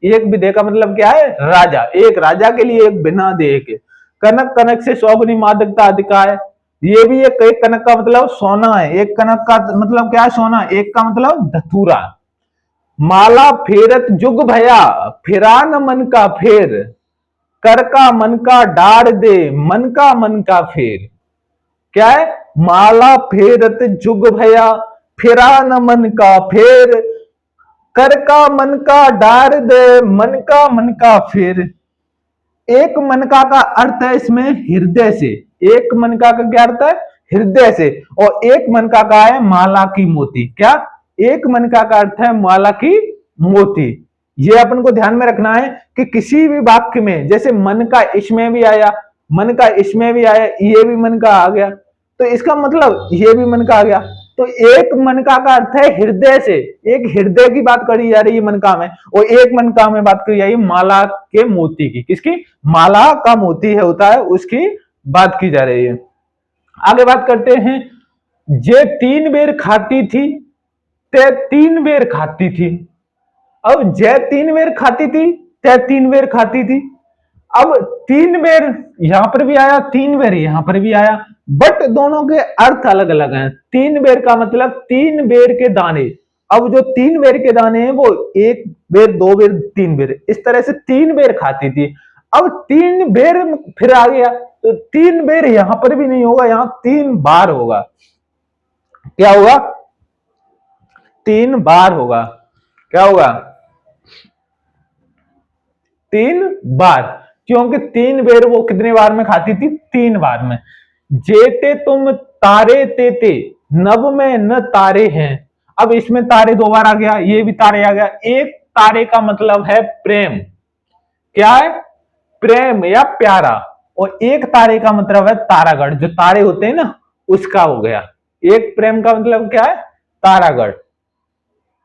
एक विदेह का मतलब क्या है, राजा, एक राजा के लिए, एक बिना देह के। कनक कनक से 100 गुनी मादकता अधिका है, ये भी एक कनक का मतलब सोना है, एक कनक का मतलब क्या है, सोना, एक का मतलब धतूरा। माला फेरत जुग भया, फिरा न मन का फेर, कर का मन का डार दे, मन का मन का फेर। क्या है, माला फेरत जुग भया, फिरा न मन का फेर, कर का मन का डार दे, मन का मन का फेर। एक मनका का अर्थ है इसमें हृदय से, एक मनका का क्या अर्थ है, हृदय से, और एक मनका का है माला की मोती। क्या, एक मनका का अर्थ है माला की मोती। ये अपन को ध्यान में रखना है कि किसी भी वाक्य में, जैसे मन का इसमें भी आया, मन का इसमें भी आया, ये भी मन का आ गया, तो इसका मतलब ये भी मन का आ गया। तो एक मनका का अर्थ है हृदय से, एक हृदय की बात करी जा रही है मनका में, और एक मनका में बात करी जा रही है माला के मोती की। किसकी, माला का मोती है होता है, उसकी बात की जा रही है। आगे बात करते हैं, जे 3 बेर खाती थी, ते 3 बेर खाती थी। अब जय 3 बेर खाती थी, ते 3 बेर खाती थी। अब 3 बेर यहां पर भी आया, 3 बेर यहां पर भी आया, बट दोनों के अर्थ अलग अलग हैं। 3 बेर का मतलब 3 बेर के दाने। अब जो 3 बेर के दाने हैं वो 1 बेर, 2 बेर, 3 बेर, इस तरह से 3 बेर खाती थी। अब 3 बेर फिर आ गया, तो 3 बेर यहां पर भी नहीं होगा, यहां 3 बार होगा। क्या होगा, 3 बार होगा। क्या होगा, 3 बार, क्योंकि 3 बेर वो कितने बार में खाती थी, 3 बार में। जेते तुम तारे तेते, नभ में न तारे हैं। अब इसमें तारे 2 बार आ गया, ये भी तारे आ गया। एक तारे का मतलब है प्रेम। क्या है, प्रेम या प्यारा, और एक तारे का मतलब है तारागढ़, जो तारे होते हैं ना उसका हो गया। एक प्रेम का मतलब क्या है, तारागढ़,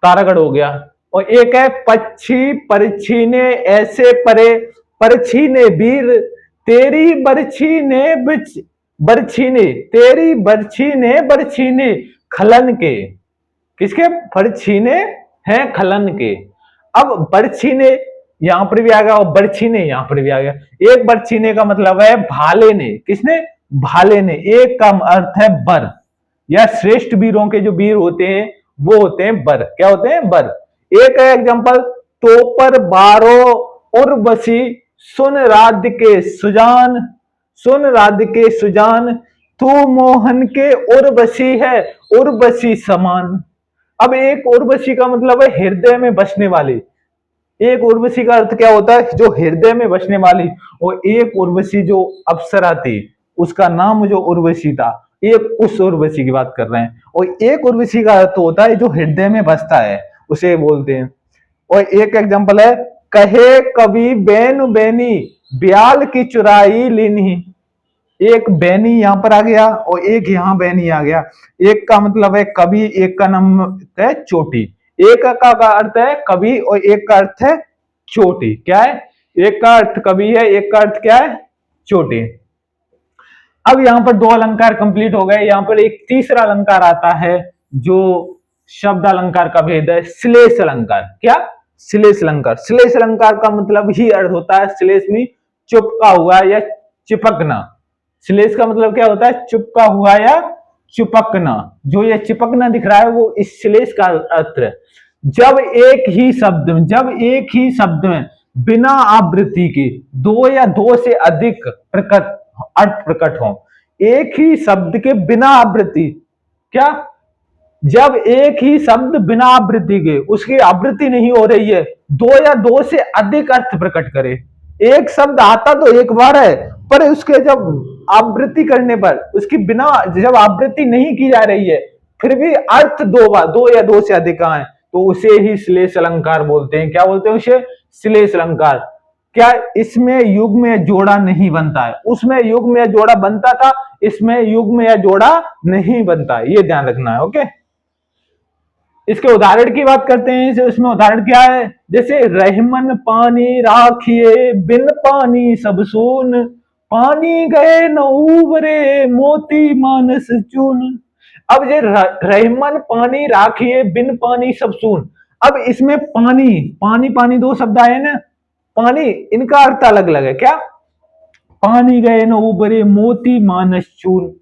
तारागढ़ हो गया। और एक है पक्षी परछीने ऐसे परे, परछीने वीर, तेरी बरछी ने बरछी ने, तेरी बरछी ने बरछी ने खलन के। किसके, बरछीने हैं खलन के। अब बरछीने यहां पर भी आ गया, और बरछीने यहां पर भी आ गया। एक बरछीने का मतलब है भाले ने, किसने, भाले ने। एक का अर्थ है बर, या श्रेष्ठ वीरों के जो वीर होते हैं वो होते हैं बर। क्या होते हैं, बर। एक है एग्जांपल, तो पर बारो उर्वशी, सुन राधिके सुजान, सुन राधिके सुजान, तू मोहन के उर्वशी है, उर्वशी समान। अब एक उर्वशी का मतलब है हृदय में बसने वाली। एक उर्वशी का अर्थ क्या होता है? जो हृदय में बसने वाली। और एक उर्वशी जो अप्सरा थी, उसका नाम जो उर्वशी था, एक उस उर्वशी की बात कर रहे हैं। और एक उर्वशी का अर्थ होता है जो हृदय में बसता है, उसे बोलते हैं। और एक एग्जांपल है, कहे कवि बैनु बैनी, ब्याल की चुराई लीनी। एक बैनी यहां पर आ गया और एक यहां बैनी आ गया। एक का मतलब है कवि, एक का नाम है चोटी। एक का अर्थ है कवि और एक का अर्थ है चोटी। क्या है? एक का अर्थ कवि है, एक का अर्थ क्या है? चोटी। अब यहां पर दो अलंकार कंप्लीट हो गए। यहां पर एक तीसरा अलंकार आता है जो शब्द अलंकार का भेद है, श्लेष अलंकार। क्या? श्लेष अलंकार। श्लेष अलंकार का मतलब ही अर्थ होता है, श्लेष में चुपका हुआ या चिपकना। श्लेष का मतलब क्या होता है? चिपका हुआ या चिपकना। जो ये चिपकना दिख रहा है वो इस श्लेष का अर्थ है। जब एक ही शब्द में, जब एक ही शब्द में बिना आवृत्ति के दो या दो से अधिक प्रकट अर्थ प्रकट हो। एक ही शब्द के बिना आवृत्ति। क्या? जब एक ही शब्द बिना आवृत्ति के, उसकी आवृत्ति नहीं हो रही है, दो या दो से अधिक अर्थ प्रकट करे। एक शब्द आता तो एक बार है, पर उसके जब आवृत्ति करने पर, उसकी बिना जब आवृत्ति नहीं की जा रही है, फिर भी अर्थ दो बार, दो या दो से अधिक आए, तो उसे ही श्लेष अलंकार बोलते हैं। क्या बोलते हैं उसे? श्लेष अलंकार। क्या? इसमें युग्म या जोड़ा नहीं बनता है। उसमें युग्म या जोड़ा बनता था, इसमें युग्म या जोड़ा नहीं बनता, ये ध्यान रखना है। ओके, इसके उदाहरण की बात करते हैं। इसमें उदाहरण क्या है? जैसे रहमन पानी राखिए, बिन पानी सब सून, पानी गए न उबरे, मोती मानस चून। अब ये रहमन पानी राखिए, बिन पानी सब सून। अब इसमें पानी पानी पानी दो शब्द आए ना, पानी, इनका अर्थ अलग अलग है। क्या? पानी गए न उबरे, मोती मानस चून।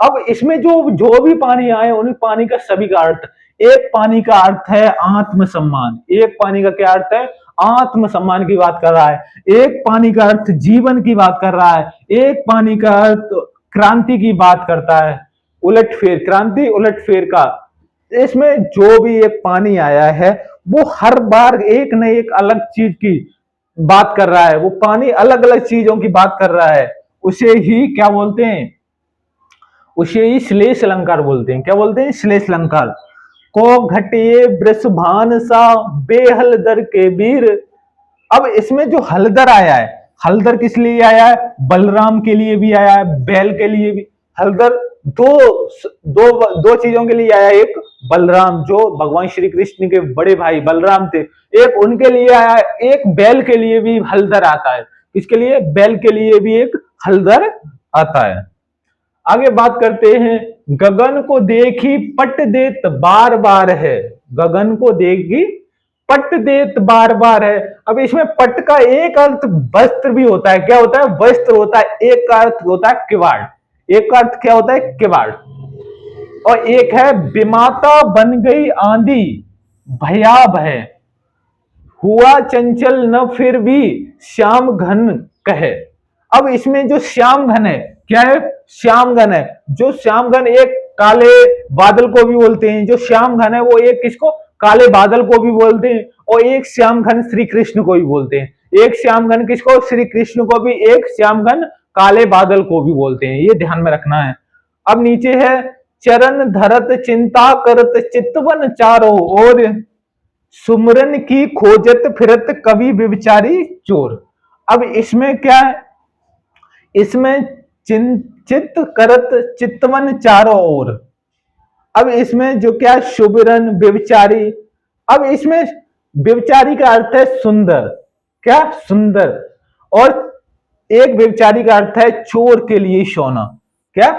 अब इसमें जो जो भी पानी आए, उन पानी का सभी का अर्थ। एक पानी का अर्थ है आत्मसम्मान। एक पानी का क्या अर्थ है? आत्मसम्मान की बात कर रहा है। एक पानी का अर्थ जीवन की बात कर रहा है। एक पानी का अर्थ क्रांति की बात करता है, उलटफेर, क्रांति उलटफेर का। इसमें जो भी एक पानी आया है, वो हर बार एक न एक अलग चीज की बात कर रहा है। वो पानी अलग अलग चीजों की बात कर रहा है। उसे ही क्या बोलते हैं? उसे ही श्लेष अलंकार बोलते हैं। क्या बोलते हैं? श्लेष अलंकार। को घटिए वृषभान सा, बेहलदर के वीर। अब इसमें जो हलदर आया है, हलदर किस लिए आया है? बलराम के लिए भी आया है, बैल के लिए भी। हलदर दो दो दो चीजों के लिए आया। एक बलराम, जो भगवान श्री कृष्ण के बड़े भाई बलराम थे, एक उनके लिए आया है। एक बैल के लिए भी हलदर आता है। किसके लिए? बैल के लिए भी एक हलदर आता है। आगे बात करते हैं, गगन को देखी पट देत बार बार है। गगन को देखी पट देत बार बार है। अब इसमें पट का एक अर्थ वस्त्र भी होता है। क्या होता है? वस्त्र होता है। एक का अर्थ होता है किवाड़। एक का अर्थ क्या होता है? किवाड़। और एक है विमाता बन गई आंधी, भयावह है, हुआ चंचल न फिर भी श्याम घन कहे। अब इसमें जो श्याम घन है, क्या है? श्याम घन है। जो श्याम घन, एक काले बादल को भी बोलते हैं। जो श्याम घन है वो एक किसको? काले बादल को भी बोलते हैं। और एक श्याम घन श्री कृष्ण को भी बोलते हैं। एक श्याम घन किसको? श्री कृष्ण को भी। एक श्याम घन काले बादल को भी बोलते हैं। ये ध्यान में रखना है। अब नीचे है, चरण धरत चिंता करत, चितवन चारों ओर, सुमरन की खोजत फिरत कवि व्यभिचारी चोर। अब इसमें क्या है? इसमें चिंतित करत चितवन चारों ओर। अब इसमें जो क्या? सुमिरन, व्यभिचारी। अब इसमें व्यभिचारी का अर्थ है सुंदर। क्या? सुंदर। और एक व्यभिचारी का अर्थ है चोर के लिए सोना। क्या?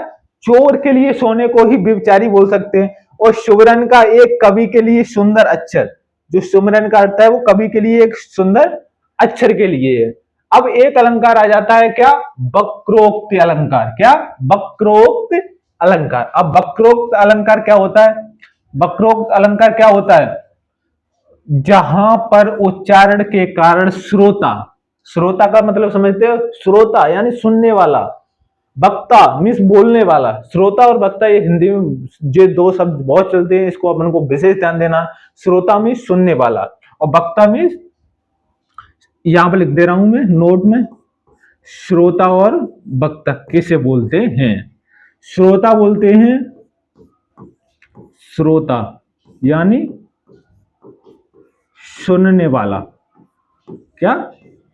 चोर के लिए सोने को ही व्यभिचारी बोल सकते हैं। और सुमिरन का एक कवि के लिए सुंदर अक्षर, जो सुमिरन का अर्थ है वो कवि के लिए एक सुंदर अक्षर के लिए है। अब एक अलंकार आ जाता है, क्या? वक्रोक्ति अलंकार। क्या? वक्रोक्ति अलंकार। अब वक्रोक्त अलंकार क्या होता है? वक्रोक्त अलंकार क्या होता है? जहां पर उच्चारण के कारण श्रोता, श्रोता का मतलब समझते हो, श्रोता यानी सुनने वाला, वक्ता मीन्स बोलने वाला। श्रोता और वक्ता ये हिंदी में जो दो शब्द बहुत चलते हैं, इसको अपन को विशेष ध्यान देना। श्रोता मीन्स सुनने वाला और वक्ता मीन्स, यहां पर लिख दे रहा हूं मैं नोट में, श्रोता और वक्ता किसे बोलते हैं? श्रोता बोलते हैं, श्रोता यानी सुनने वाला। क्या?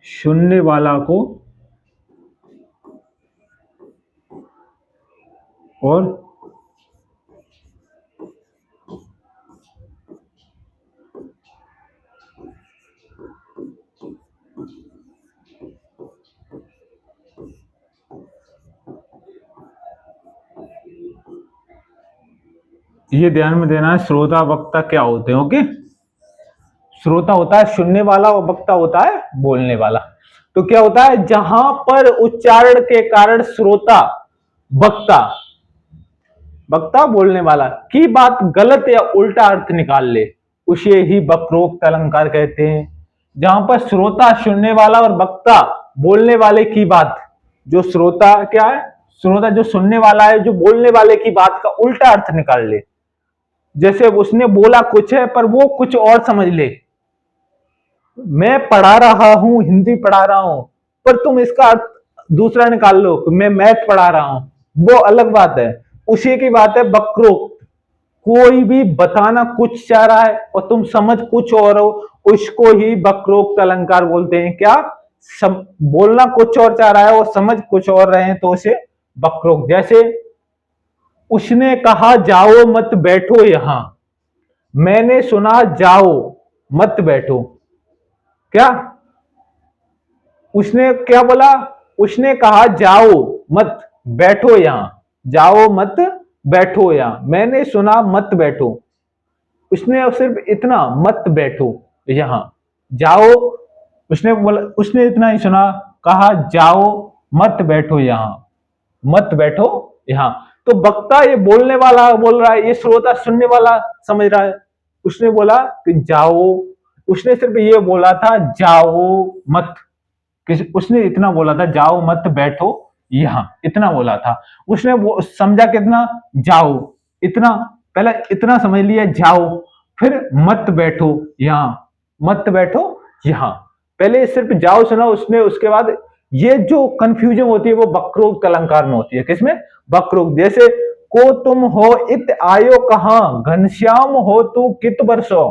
सुनने वाला को, और ये ध्यान में देना है, श्रोता वक्ता क्या होते हैं। ओके, श्रोता होता है सुनने वाला और वक्ता होता है बोलने वाला। तो क्या होता है, जहां पर उच्चारण के कारण श्रोता, वक्ता, वक्ता बोलने वाला की बात गलत या उल्टा अर्थ निकाल ले, उसे ही वक्रोक्त अलंकार कहते हैं। जहां पर श्रोता सुनने वाला और वक्ता बोलने वाले की बात, जो श्रोता क्या है, श्रोता जो सुनने वाला है, जो बोलने वाले की बात का उल्टा अर्थ निकाल ले। जैसे उसने बोला कुछ है पर वो कुछ और समझ ले। मैं पढ़ा रहा हूं, हिंदी पढ़ा रहा हूं, पर तुम इसका अर्थ दूसरा निकाल लो, मैं मैथ पढ़ा रहा हूं, वो अलग बात है। उसी की बात है वक्रोक्त। कोई भी बताना कुछ चाह रहा है और तुम समझ कुछ और हो, उसको ही वक्रोक्त अलंकार बोलते हैं। क्या? बोलना कुछ और चाह रहा है और समझ कुछ और रहे हैं तो उसे वक्रोक्त। जैसे उसने कहा जाओ मत बैठो यहां, मैंने सुना जाओ मत बैठो। क्या? उसने क्या बोला? उसने कहा जाओ मत बैठो यहां, जाओ मत बैठो यहां, मैंने सुना मत बैठो। उसने सिर्फ इतना, मत बैठो यहां, जाओ, उसने बोला, उसने इतना ही सुना, कहा जाओ मत बैठो यहां, मत बैठो यहां। तो वक्ता ये बोलने वाला बोल रहा है, ये श्रोता सुनने वाला समझ रहा है। उसने बोला कि जाओ, उसने सिर्फ ये बोला था जाओ मत, उसने इतना बोला था जाओ मत बैठो यहां, इतना बोला था। उसने वो समझा कितना, जाओ, इतना, पहले इतना समझ लिया जाओ, फिर मत बैठो यहां, मत बैठो यहां। पहले सिर्फ जाओ सुना उसने, उसके बाद ये जो कंफ्यूजन होती है वो वक्रोक्त अलंकार में होती है। किसमें? वक्रोक्त। जैसे को तुम हो इत आयो कहां, घनश्याम हो तू कित बरसो,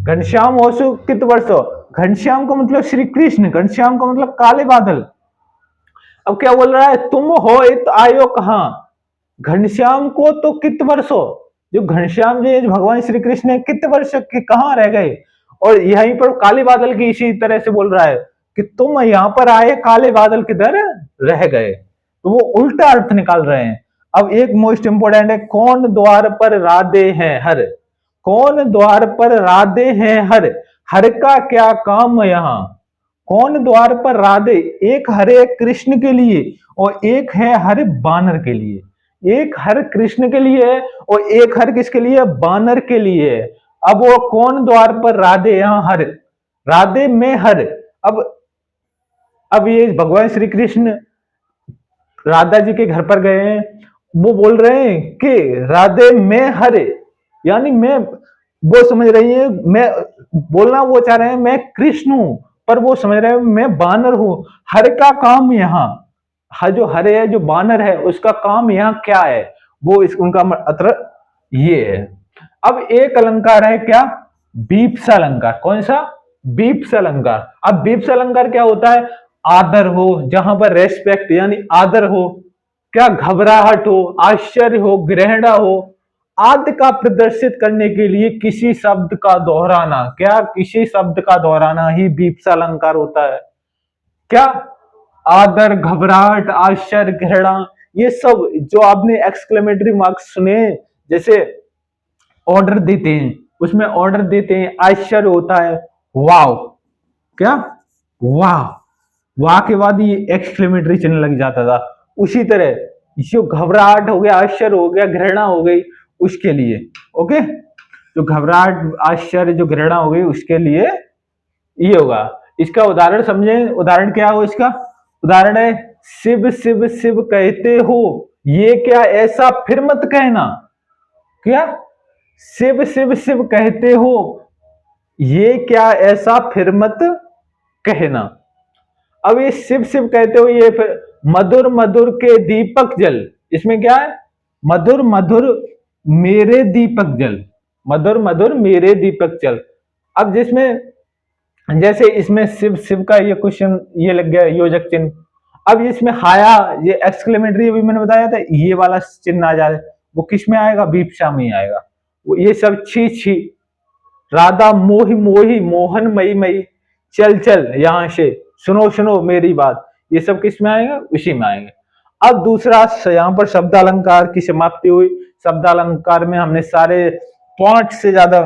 घनश्याम हो तू कित बरसो। घनश्याम का मतलब श्री कृष्ण, घनश्याम का मतलब काले बादल। अब क्या बोल रहा है, तुम हो इत आयो कहां, घनश्याम को तो कित वर्षो, जो घनश्याम जी भगवान श्री कृष्ण कित वर्ष के कहां रह गए। और यहीं पर काले बादल की इसी तरह से बोल रहा है कि तुम यहां पर आए, काले बादल किधर रह गए। तो वो उल्टा अर्थ निकाल रहे हैं। अब एक मोस्ट इंपोर्टेंट है, कौन द्वार पर राधे हैं हर, कौन द्वार पर राधे हैं हर, हर का क्या काम यहां। कौन द्वार पर राधे, एक हरे कृष्ण के लिए और एक है हरे बानर के लिए। एक हर कृष्ण के लिए है और एक हर किसके लिए? बानर के लिए है। अब वो कौन द्वार पर राधे, यहां हर, राधे में हर। अब ये भगवान श्री कृष्ण राधा जी के घर पर गए हैं, वो बोल रहे हैं कि राधे में हरे, यानी मैं, वो समझ रही है, मैं बोलना वो चाह रहे हैं मैं कृष्ण हूं, पर वो समझ रहे हैं मैं बानर हूं। हर का काम यहाँ, हर जो हरे है, जो बानर है, उसका काम यहाँ क्या है, वो इस उनका अत्र ये है। अब एक अलंकार है क्या? बीप्सा अलंकार। कौन सा? बीप्सा अलंकार। अब बीप्सा अलंकार क्या होता है? आदर हो, जहां पर रेस्पेक्ट यानी आदर हो, क्या घबराहट हो, आश्चर्य हो, ग्रहणा हो, आदि का प्रदर्शित करने के लिए किसी शब्द का दोहराना। क्या? किसी शब्द का दोहराना ही बीप्सा अलंकार होता है। क्या? आदर, घबराहट, आश्चर्य, घृणा, ये सब जो आपने एक्सक्लेमेटरी मार्क्स सुने, जैसे ऑर्डर देते हैं, उसमें ऑर्डर देते हैं, आश्चर्य होता है, वाव। क्या? वाह, वाह के बाद ये एक्सक्लेमेटरी चिन्ह लग जाता था। उसी तरह जो घबराहट हो गया, आश्चर्य हो गया, घृणा हो गई, उसके लिए। ओके, जो घबराहट, आश्चर्य, जो घृणा हो गई उसके लिए ये होगा। इसका उदाहरण समझे, उदाहरण क्या हो इसका? उदाहरण है शिव शिव शिव कहते हो, ये क्या ऐसा फिर मत कहना। क्या? शिव शिव शिव कहते हो, ये क्या ऐसा फिर मत कहना। अब ये शिव शिव कहते हो, ये फिर मधुर मधुर के दीपक जल, इसमें क्या है? मधुर मधुर मेरे दीपक जल, मधुर मधुर मेरे दीपक जल। अब जिसमें जैसे इसमें शिव शिव का ये क्वेश्चन ये लग गया योजक चिन्ह। अब इसमें हाया, ये एक्सक्लेमेटरी अभी मैंने बताया था, ये वाला चिन्ह आ जाए, वो किस में आएगा? विपक्षा में ही आएगा। वो ये सब छी छी, राधा मोहि मोहि मोहन मई मई, चल चल यहां से, सुनो सुनो मेरी बात, ये सब किस में आएगा? उसी में आएगा। अब दूसरा यहां पर शब्दालंकार की समाप्ति हुई। शब्दालंकार में हमने सारे 5 से ज्यादा,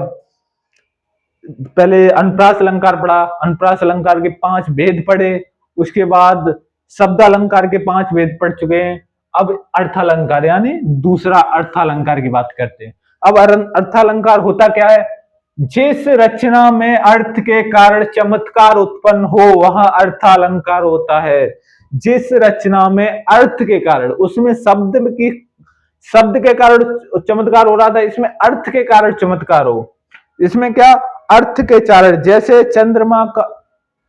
पहले अनुप्रास अलंकार पढ़ा, अनुप्रास अलंकार के 5 भेद पढ़े, उसके बाद शब्दालंकार के 5 भेद पढ़ चुके हैं। अब अर्थालंकार यानी दूसरा अर्थालंकार की बात करते हैं। अब अर्थालंकार होता क्या है? जिस रचना में अर्थ के कारण चमत्कार उत्पन्न हो वहां अर्थालंकार होता है। जिस रचना में अर्थ के कारण, उसमें शब्द के कारण चमत्कार हो रहा था, इसमें अर्थ के कारण चमत्कार हो। इसमें क्या? अर्थ के कारण, जैसे चंद्रमा का,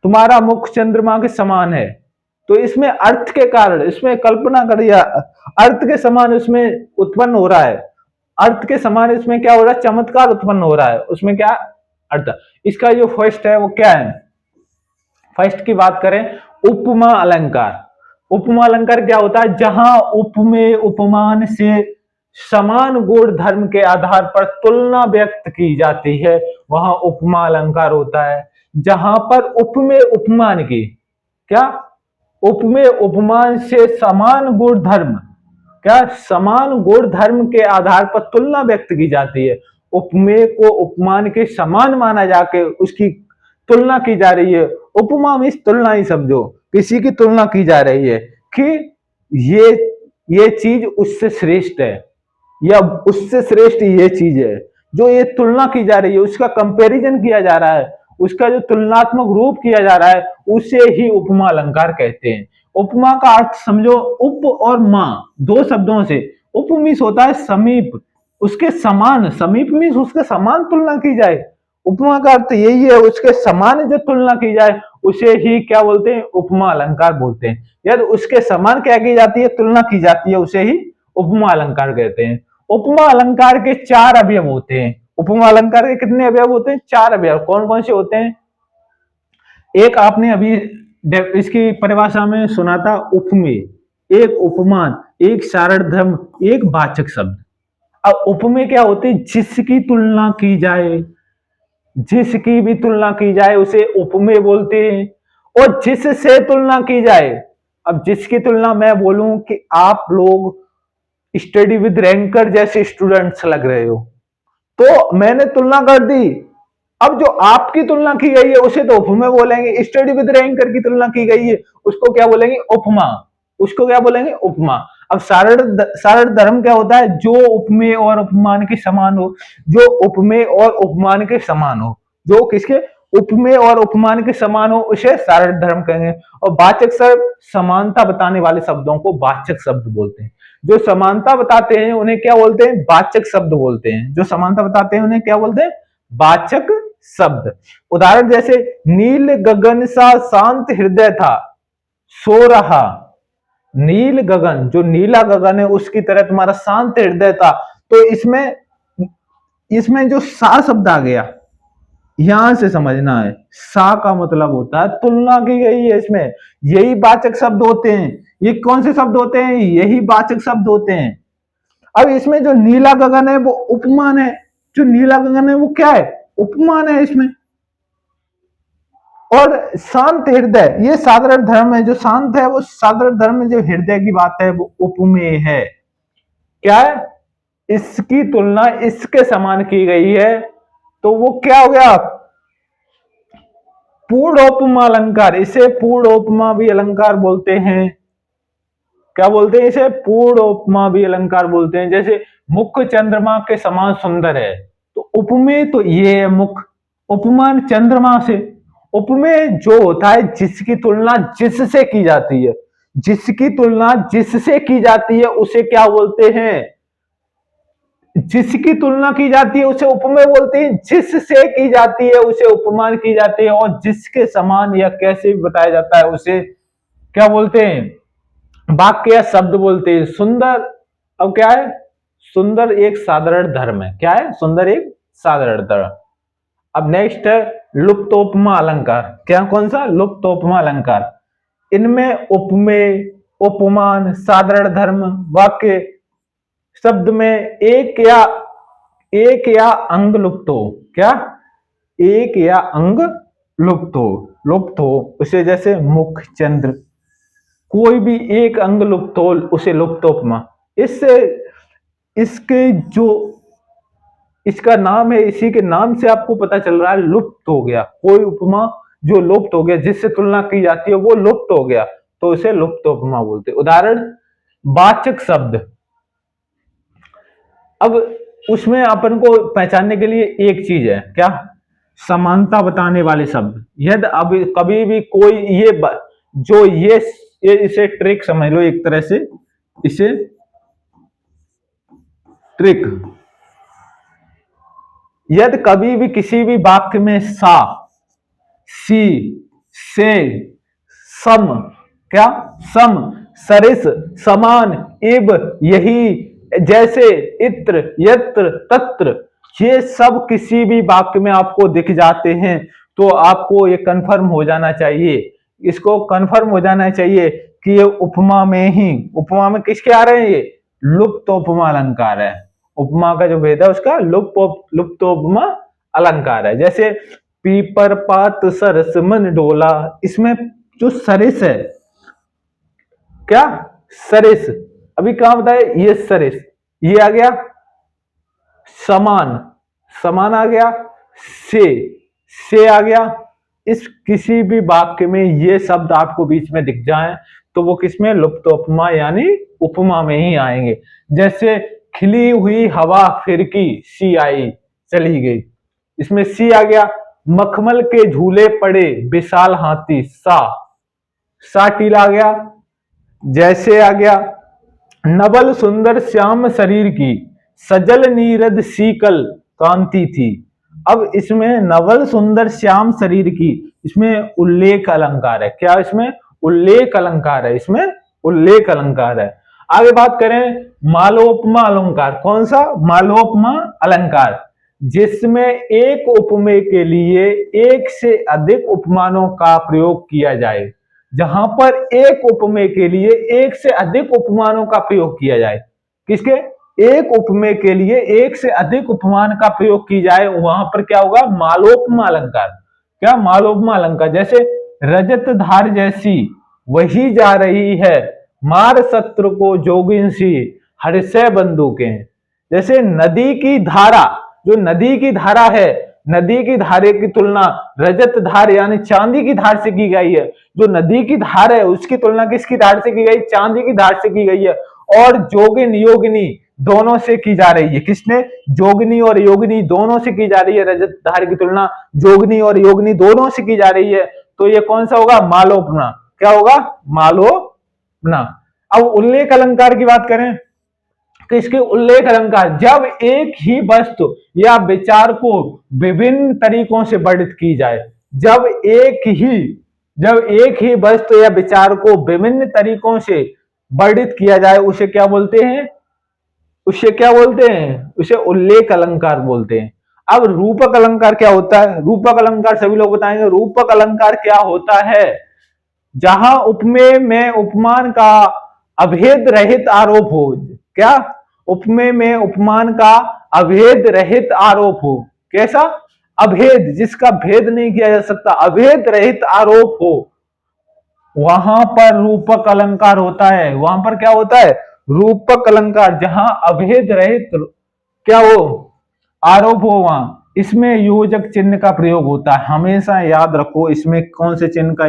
तुम्हारा मुख चंद्रमा के समान है, तो इसमें अर्थ के कारण, इसमें कल्पना करिए अर्थ के समान इसमें उत्पन्न हो रहा है, अर्थ के समान इसमें क्या हो रहा है? चमत्कार उत्पन्न हो रहा है। उसमें क्या अर्थ? इसका जो फर्स्ट है वो क्या है? फर्स्ट की बात करें, उपमा अलंकार। उपमा अलंकार क्या होता है? जहां उपमेय उपमान से समान गुण धर्म के आधार पर तुलना व्यक्त की जाती है, वहां उपमा अलंकार होता है। जहां पर उपमेय उपमान की, क्या? उपमेय उपमान से समान गुण धर्म, क्या? समान गुण धर्म के आधार पर तुलना व्यक्त की जाती है। उपमेय को उपमान के समान माना जाके उसकी तुलना की जा रही है। उपमा में तुलना ही समझो, किसी की तुलना की जा रही है कि ये चीज उससे श्रेष्ठ है या उससे श्रेष्ठ ये चीज है। जो ये तुलना की जा रही है, उसका कंपैरिजन किया जा रहा है, उसका जो तुलनात्मक रूप किया जा रहा है, उसे ही उपमा अलंकार कहते हैं। उपमा का अर्थ समझो, उप और मा दो शब्दों से। उप मीन्स होता है समीप, उसके समान, समीप मीन्स उसके समान तुलना की जाए। उपमा का अर्थ यही है, उसके समान जो तुलना की जाए उसे ही क्या बोलते हैं? उपमा अलंकार बोलते हैं। यदि उसके समान क्या की जाती है? तुलना की जाती है, उसे ही उपमा अलंकार कहते हैं। उपमा अलंकार के 4 अवयव होते हैं। उपमा अलंकार के कितने अवयव होते हैं? 4 अवयव। कौन कौन से होते हैं? एक आपने अभी इसकी परिभाषा में सुना था, उपमेय, एक उपमान, एक सारथर्म, एक वाचक शब्द। अब उपमेय क्या होते हैं? जिसकी तुलना की जाए, जिसकी भी तुलना की जाए उसे उपमेय बोलते हैं। और जिससे तुलना की जाए, अब जिसकी तुलना मैं बोलूं कि आप लोग स्टडी विद रैंकर जैसे स्टूडेंट्स लग रहे हो, तो मैंने तुलना कर दी। अब जो आपकी तुलना की गई है उसे तो उपमेय बोलेंगे, स्टडी विद रैंकर की तुलना की गई है उसको क्या बोलेंगे? उपमा। उसको क्या बोलेंगे? उपमा। अब सारण धर्म क्या होता है? जो उपमेय और उपमान के समान हो, जो उपमेय और उपमान के समान हो, जो किसके? उपमेय और उपमान के समान हो, उसे सारण धर्म कहेंगे। और वाचक शब्द, समानता बताने वाले शब्दों को वाचक शब्द बोलते हैं। जो समानता बताते हैं उन्हें क्या बोलते हैं? वाचक शब्द बोलते हैं। जो समानता बताते हैं उन्हें क्या बोलते हैं? वाचक शब्द। उदाहरण जैसे, नील गगन सा शांत हृदय था, सो रहा। नील गगन, जो नीला गगन है उसकी तरह तुम्हारा शांत हृदय था। तो इसमें जो सा शब्द आ गया, यहां से समझना है, सा का मतलब होता है तुलना की गई है। इसमें यही वाचक शब्द होते हैं। ये कौन से शब्द होते हैं? यही वाचक शब्द होते हैं। अब इसमें जो नीला गगन है वो उपमान है, जो नीला गगन है वो क्या है? उपमान है इसमें। और शांत हृदय, ये साधारण धर्म है, जो शांत है वो साधारण धर्म में, जो हृदय की बात है वो उपमेय है। क्या है? इसकी तुलना इसके समान की गई है, तो वो क्या हो गया? पूर्णोपमा अलंकार। इसे पूर्णोपमा भी अलंकार बोलते हैं। क्या बोलते हैं इसे? पूर्णोपमा भी अलंकार बोलते हैं। जैसे मुख चंद्रमा के समान सुंदर है, तो उपमेय तो ये है मुख, उपमान चंद्रमा से। उपमेय जो होता है जिसकी तुलना जिससे की जाती है, जिसकी तुलना जिससे की जाती है उसे क्या बोलते हैं? जिसकी तुलना की जाती है उसे उपमेय बोलते हैं, जिससे की जाती है उसे उपमान की जाती है, और जिसके समान या कैसे भी बताया जाता है उसे क्या बोलते हैं? वाक्य या शब्द बोलते हैं। सुंदर, अब क्या है? सुंदर एक साधारण धर्म है। क्या है? सुंदर एक साधारण धर्म। अब नेक्स्ट है लुप्तोपमा अलंकार। क्या? कौन सा? लुप्तोपमा अलंकार। इनमें उपमेय, उपमान, साधारण धर्म, वाक्य, शब्द में एक या अंग लुप्त हो। क्या? एक या अंग लुप्त हो उसे, जैसे मुख, चंद्र, कोई भी एक अंग लुप्त हो उसे लुप्तोपमा। इससे इसके जो इसका नाम है, इसी के नाम से आपको पता चल रहा है लुप्त हो गया। कोई उपमा जो लुप्त हो गया, जिससे तुलना की जाती है वो लुप्त हो गया, तो उसे लुप्तोपमा बोलते। उदाहरण, वाचक शब्द। अब उसमें अपन को पहचानने के लिए एक चीज है, क्या? समानता बताने वाले शब्द। यदि अब कभी भी कोई ये इसे ट्रिक समझ लो एक तरह से, इसे ट्रिक। यदि कभी भी किसी भी वाक्य में सा, सी, से, सम, क्या? सम, सरिस, समान, इब, यही, जैसे, इत्र, यत्र, तत्र, ये सब किसी भी वाक्य में आपको दिख जाते हैं तो आपको ये कंफर्म हो जाना चाहिए, इसको कंफर्म हो जाना चाहिए कि ये उपमा में किसके आ रहे हैं? ये लुप्तोपमा अलंकार है। उपमा का जो भेद है उसका लुप्तोपमा अलंकार है। जैसे पीपर पात सरस मन डोला, इसमें जो सरिस है, क्या? सरिस। अभी कहा बताए? ये सरिस, ये आ गया समान, समान आ गया, से आ गया। इस किसी भी वाक्य में ये शब्द आपको बीच में दिख जाए तो वो किसमें? लुप्तोपमा यानी उपमा में ही आएंगे। जैसे खिली हुई हवा फिरकी, सी आई, चली गई, इसमें सी आ गया। मखमल के झूले पड़े विशाल हाथी, सा टीला आ गया। जैसे आ गया। नवल सुंदर श्याम शरीर की, सजल नीरद शीकल कांति थी। अब इसमें नवल सुंदर श्याम शरीर की, इसमें उल्लेख अलंकार है। क्या? इसमें उल्लेख अलंकार है, इसमें उल्लेख अलंकार है। आगे बात करें मालोपमा अलंकार। कौन सा? मालोपमा अलंकार, जिसमें एक उपमेय के लिए एक से अधिक उपमानों का प्रयोग किया जाए। जहां पर एक उपमेय के लिए एक से अधिक उपमानों का प्रयोग किया जाए। किसके? एक उपमेय के लिए एक से अधिक उपमान का प्रयोग की जाए, वहां पर क्या होगा? मालोपमा अलंकार। क्या? मालोपमा अलंकार। जैसे रजत धार जैसी वही जा रही है, मार शत्रु को जोगिन सी, हर्षय बंदूकें। जैसे नदी की धारा, जो नदी की धारा है, नदी की धारे की तुलना रजत धार यानी चांदी की धार से की गई है। जो नदी की धार है उसकी तुलना किसकी धार से की गई? चांदी की धार से की गई है। और जोगिन योगिनी दोनों से की जा रही है। किसने? जोगिनी और योगिनी दोनों से की जा रही है। रजत धार की तुलना जोगिनी और योगिनी दोनों से की जा रही है, तो ये कौन सा होगा? मालोपमा। क्या होगा? मालोपमा। अब उल्लेख अलंकार की बात करें, किसके? उल्लेख अलंकार। जब एक ही वस्तु या विचार को विभिन्न तरीकों से वर्णित की जाए, जब एक ही वस्तु या विचार को विभिन्न तरीकों से वर्णित किया जाए उसे क्या बोलते हैं? उसे उल्लेख अलंकार बोलते हैं। अब रूपक अलंकार क्या होता है? रूपक अलंकार सभी लोग बताएंगे। रूपक अलंकार क्या होता है? जहां उपमेय में उपमान का अभेद रहित आरोप हो। क्या? उपमेय में उपमान का अभेद रहित आरोप हो। कैसा? अभेद, जिसका भेद नहीं किया जा सकता, अभेद रहित आरोप हो, वहां पर रूपक अलंकार होता है। वहां पर क्या होता है? रूपक अलंकार। जहां अभेद रहित क्या हो? आरोप हो, वहां इसमें योजक चिन्ह का प्रयोग होता है। हमेशा याद रखो, इसमें कौन से चिन्ह का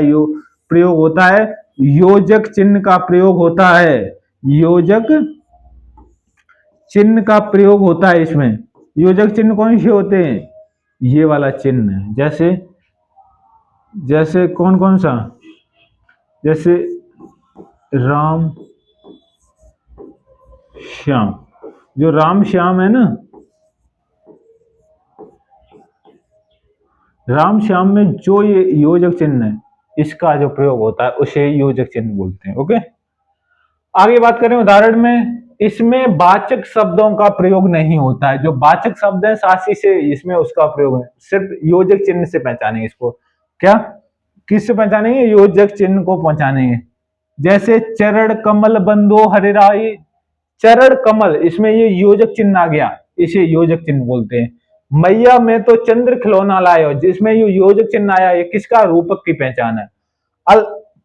प्रयोग होता है? योजक चिन्ह का प्रयोग होता है। योजक चिन्ह का प्रयोग होता है इसमें। योजक चिन्ह कौन से होते हैं? ये वाला चिन्ह, जैसे जैसे कौन कौन सा, जैसे राम श्याम, जो राम श्याम है ना, राम श्याम में जो ये योजक चिन्ह है, इसका जो प्रयोग होता है उसे योजक चिन्ह बोलते हैं। ओके, आगे बात करें उदाहरण में, इसमें वाचक शब्दों का प्रयोग नहीं होता है। जो वाचक शब्द है सासी से, इसमें उसका प्रयोग है, सिर्फ योजक चिन्ह से पहचानेंगे इसको। क्या, किससे पहचानेंगे? योजक चिन्ह को पहचानेंगे। जैसे चरण कमल बंदो हरिराई, चरण कमल, इसमें ये योजक चिन्ह आ गया, इसे योजक चिन्ह बोलते हैं। मैया में तो चंद्र खिलौना लायो, जिसमें ये योजक चिन्ह आया, ये किसका? रूपक की पहचान है।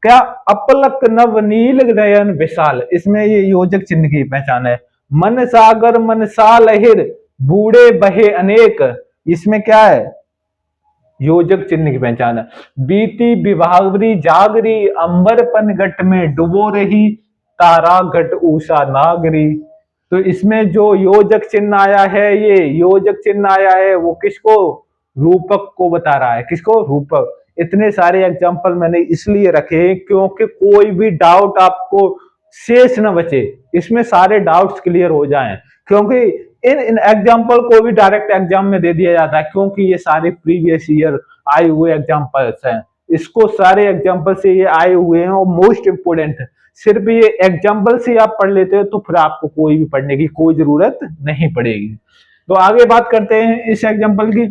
क्या, अपलक नव नील नयन विशाल, इसमें ये योजक चिन्ह की पहचान है। मन सागर मनसा लहिर, बूढ़े बहे अनेक, इसमें क्या है? योजक चिन्ह की पहचान है। बीती विभावरी जागरी, अंबर पन घट में डुबो रही, तारा घट ऊषा नागरी। तो इसमें जो योजक चिन्ह आया है, ये योजक चिन्ह आया है, वो किसको? रूपक को बता रहा है। किसको? रूपक। इतने सारे एग्जाम्पल मैंने इसलिए रखे क्योंकि कोई भी डाउट आपको शेष न बचे, इसमें सारे डाउट्स क्लियर हो जाएं। क्योंकि इन एग्जाम्पल को भी डायरेक्ट एग्जाम में दे दिया जाता है, क्योंकि ये सारे प्रीवियस ईयर आए हुए एग्जाम्पल्स हैं। इसको सारे एग्जाम्पल से ये आए हुए हैं और मोस्ट इंपोर्टेंट है। सिर्फ ये एग्जाम्पल से आप पढ़ लेते हो तो फिर आपको कोई भी पढ़ने की कोई जरूरत नहीं पड़ेगी। तो आगे बात करते हैं इस एग्जाम्पल की।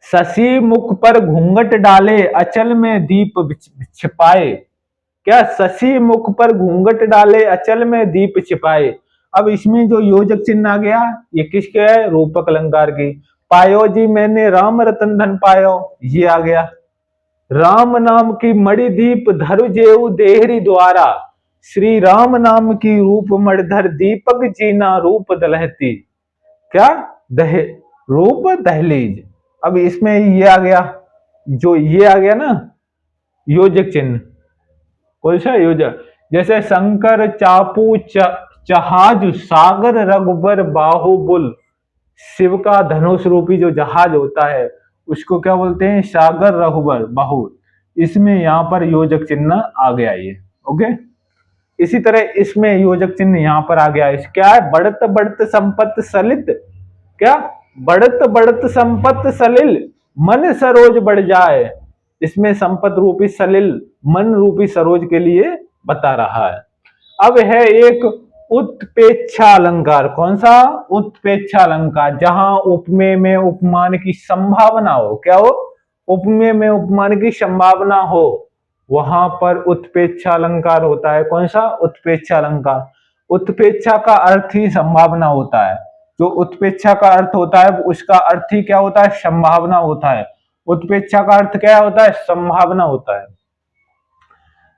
शशि मुख पर घूंघट डाले, अचल में दीप छिपाए। क्या, शशि मुख पर घूंघट डाले, अचल में दीप छिपाए। अब इसमें जो योजक चिन्ह आ गया, ये किसके है? रूपक अलंकार की। पायो जी मैंने राम रतन धन पायो, ये आ गया। राम नाम की मणि दीप धरु जेऊ देहरी द्वारा, श्री राम नाम की रूप मणिधर दीपक जीना रूप दलहती। क्या, दह रूप दहलीज। अब इसमें ये आ गया, जो ये आ गया ना योजक चिन्ह, कौन सा योजक? जैसे शंकर चापू जहाज सागर रघुबर बाहुबुल, शिव का धनुष रूपी जो जहाज होता है उसको क्या बोलते हैं? सागर रघुबर बाहुल। इसमें यहां पर योजक चिन्ह आ गया ये। ओके, इसी तरह इसमें योजक चिन्ह यहां पर आ गया। क्या है? बढ़त बढ़त संपत्ति सलित। क्या, बढ़त बढ़त संपत्ति सलिल, मन सरोज बढ़ जाए। इसमें संपत रूपी सलिल मन रूपी सरोज के लिए बता रहा है। अब है एक उत्प्रेक्षा अलंकार। कौन सा? उत्प्रेक्षा अलंकार, जहां उपमेय में उपमान की संभावना हो। क्या हो? उपमेय में उपमान की संभावना हो, वहां पर उत्प्रेक्षा अलंकार होता है। कौन सा? उत्प्रेक्षा अलंकार। उत्प्रेक्षा का अर्थ ही संभावना होता है। जो उत्प्रेक्षा का अर्थ होता है उसका अर्थ ही क्या होता है? संभावना होता है। उत्प्रेक्षा का अर्थ क्या होता है? संभावना होता है।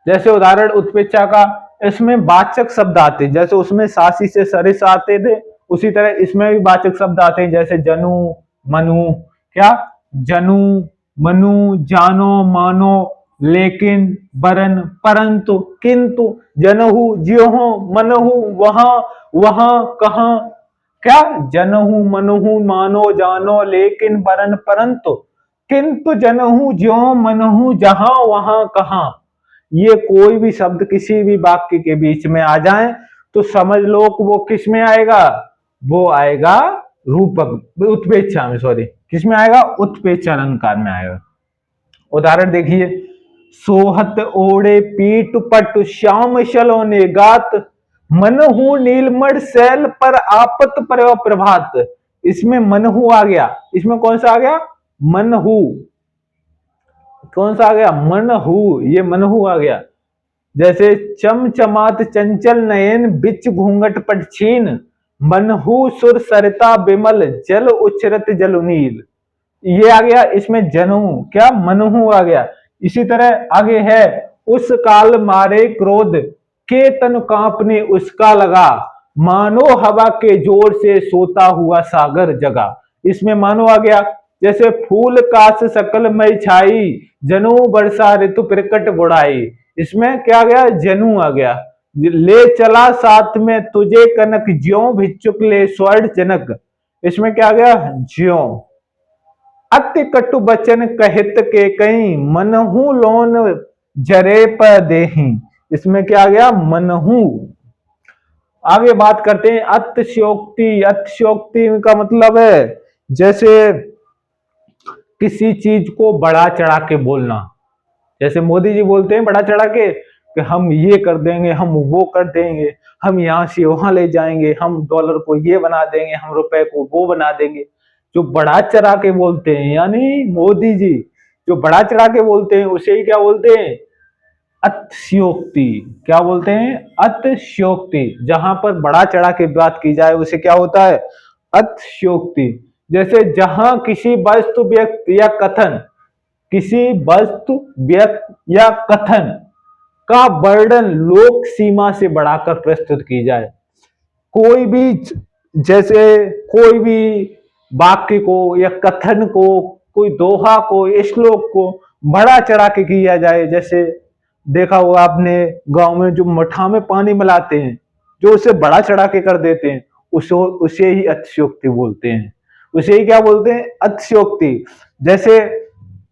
जैसे उदाहरण उत्प्रेक्षा का, इसमें वाचक शब्द आते हैं, जैसे उसमें सासी से सरिस आते थे, उसी तरह इसमें भी वाचक शब्द आते हैं, जैसे जनु मनु। क्या, जनु मनु, जानो मानो, लेकिन वरन परंतु किंतु, जनहु ज्यों मनहु वहां वहां कहां। क्या, जनहु मनहु मानो जानो लेकिन वरन परंतु किंतु जनहु ज्यों मनहु जहां वहां कहां। ये कोई भी शब्द किसी भी वाक्य के बीच में आ जाए तो समझ लो कि वो किस में आएगा? वो आएगा रूपक, उत्प्रेक्षा में, सॉरी, किस में आएगा? उत्प्रेक्षा अलंकार में आएगा। उदाहरण देखिए, सोहत ओढ़े पीट पट श्याम सलोने गात, मनहु नीलमण शैल पर आपत पर प्रभात। इसमें मनहु आ गया। इसमें कौन सा आ गया? मनहु। कौन सा आ गया? मनहु। ये मनहु आ गया। जैसे चमचमात चंचल नयन बिच घूंघट पट छीन, मनहु सुर सरिता बिमल जल उछरत जलुनील। ये आ गया। इसमें जनहु, क्या, मनहु आ गया। इसी तरह आगे है, उस काल मारे क्रोध के तन कांपने उसका लगा, मानो हवा के जोर से सोता हुआ सागर जगा। इसमें मानो आ गया। जैसे फूल काश सकल मई छाई, जनु वर्षा ऋतु प्रकट बुढ़ाई। इसमें क्या आ गया? जनु आ गया। ले चला साथ में तुझे कनक ज्यों भिक्षुक ले स्वर्ण जनक। इसमें क्या आ गया, ज्यों। अति कटु बचन कहित के कई, मनहु लोन जरे पर देहि। इसमें क्या आ गया, मनहु। आगे बात करते हैं अतिशयोक्ति। अतिशयोक्ति का मतलब है जैसे किसी चीज को बढ़ा चढ़ा के बोलना। जैसे मोदी जी बोलते हैं बढ़ा चढ़ा के कि हम ये कर देंगे, हम वो कर देंगे, हम यहां से वहां ले जाएंगे, हम डॉलर को ये बना देंगे, हम रुपए को वो बना देंगे। जो बढ़ा चढ़ा के बोलते हैं, यानी मोदी जी जो बढ़ा चढ़ा के बोलते हैं उसे ही क्या बोलते हैं, अतिशयोक्ति। क्या बोलते हैं, अतिशयोक्ति। जहां पर बढ़ा चढ़ा के बात की जाए उसे क्या होता है, अतिशयोक्ति। जैसे जहां किसी वस्तु, व्यक्ति या कथन, किसी वस्तु, व्यक्ति या कथन का वर्णन लोक सीमा से बढ़ाकर प्रस्तुत की जाए। कोई भी, जैसे कोई भी वाक्य को या कथन को, कोई दोहा को, श्लोक को बढ़ा चढ़ा के किया जाए। जैसे देखा होगा आपने गांव में जो मठा में पानी मिलाते हैं, जो उसे बढ़ा चढ़ा के कर देते हैं, उसे ही अतिशयोक्ति बोलते हैं। उसे ही क्या बोलते हैं, अतिशयोक्ति। जैसे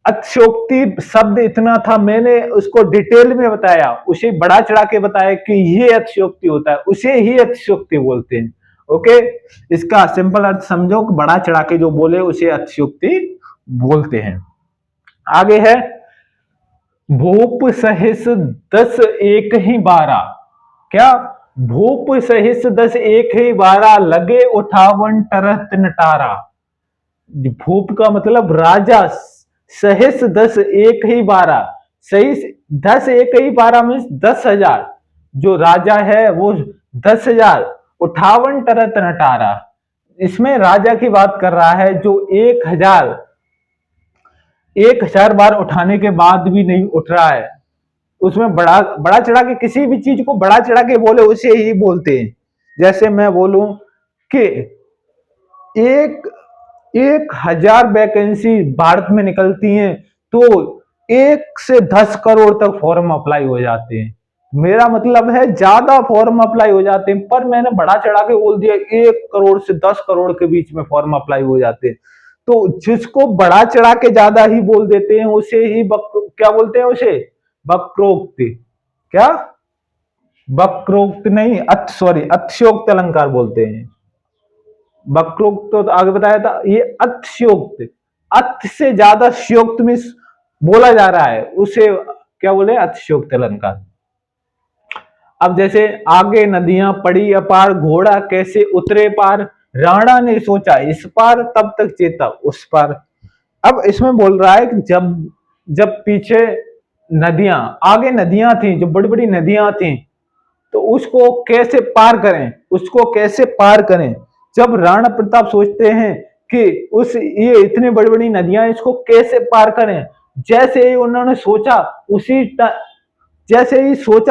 अतिशयोक्ति शब्द इतना था, मैंने उसको डिटेल में बताया, उसे बढ़ा चढ़ा के बताया कि ये अतिशयोक्ति होता है, उसे ही अतिशयोक्ति बोलते हैं। ओके, इसका सिंपल अर्थ समझो कि बढ़ा चढ़ा के जो बोले उसे अतिशयोक्ति बोलते हैं। आगे है भूप सहिस 10 एक ही 12। क्या, भूप सहिस 10 एक ही 12, लगे उठावन टरत नटारा। भूप का मतलब राजा, सहिस 10 एक ही 12, सहिस 10 एक ही 12 में 10,000। जो राजा है वो 10,000, उठावन टरत नटारा। इसमें राजा की बात कर रहा है जो 1,000 बार उठाने के बाद भी नहीं उठ रहा है। उसमें बड़ा बड़ा चढ़ा के, किसी भी चीज को बड़ा चढ़ा के बोले उसे ही बोलते हैं। जैसे मैं बोलूं कि एक 1,000 वैकेंसी भारत में निकलती हैं, तो 1 से 10 करोड़ तक फॉर्म अप्लाई हो जाते हैं। मेरा मतलब है ज्यादा फॉर्म अप्लाई हो जाते हैं, पर मैंने बड़ा चढ़ा के बोल दिया 1 करोड़ से 10 करोड़ के बीच में फॉर्म अप्लाई हो जाते हैं। तो जिसको बढ़ा चढ़ा के ज्यादा ही बोल देते हैं उसे ही क्या बोलते हैं, उसे वक्रोक्ति। क्या, वक्रोक्त नहीं, अतिशयोक्त अलंकार बोलते हैं। वक्रोक्त तो आगे बताया था, ये अतिशयोक्त। अति से ज्यादा शयोक्त में बोला जा रहा है उसे क्या बोले, अतिशयोक्त अलंकार। अब जैसे आगे नदियां पड़ी अपार, घोड़ा कैसे उतरे पार, राणा ने सोचा इस पार, तब तक चेता उस पार। अब इसमें बोल रहा है कि जब जब पीछे नदियां, आगे नदियां थी, जो बड़ी बड़ी नदियां थी, तो उसको कैसे पार करें, उसको कैसे पार करें। जब राणा प्रताप सोचते हैं कि ये इतनी बड़ी बड़ी नदियां, इसको कैसे पार करें, जैसे ही उन्होंने सोचा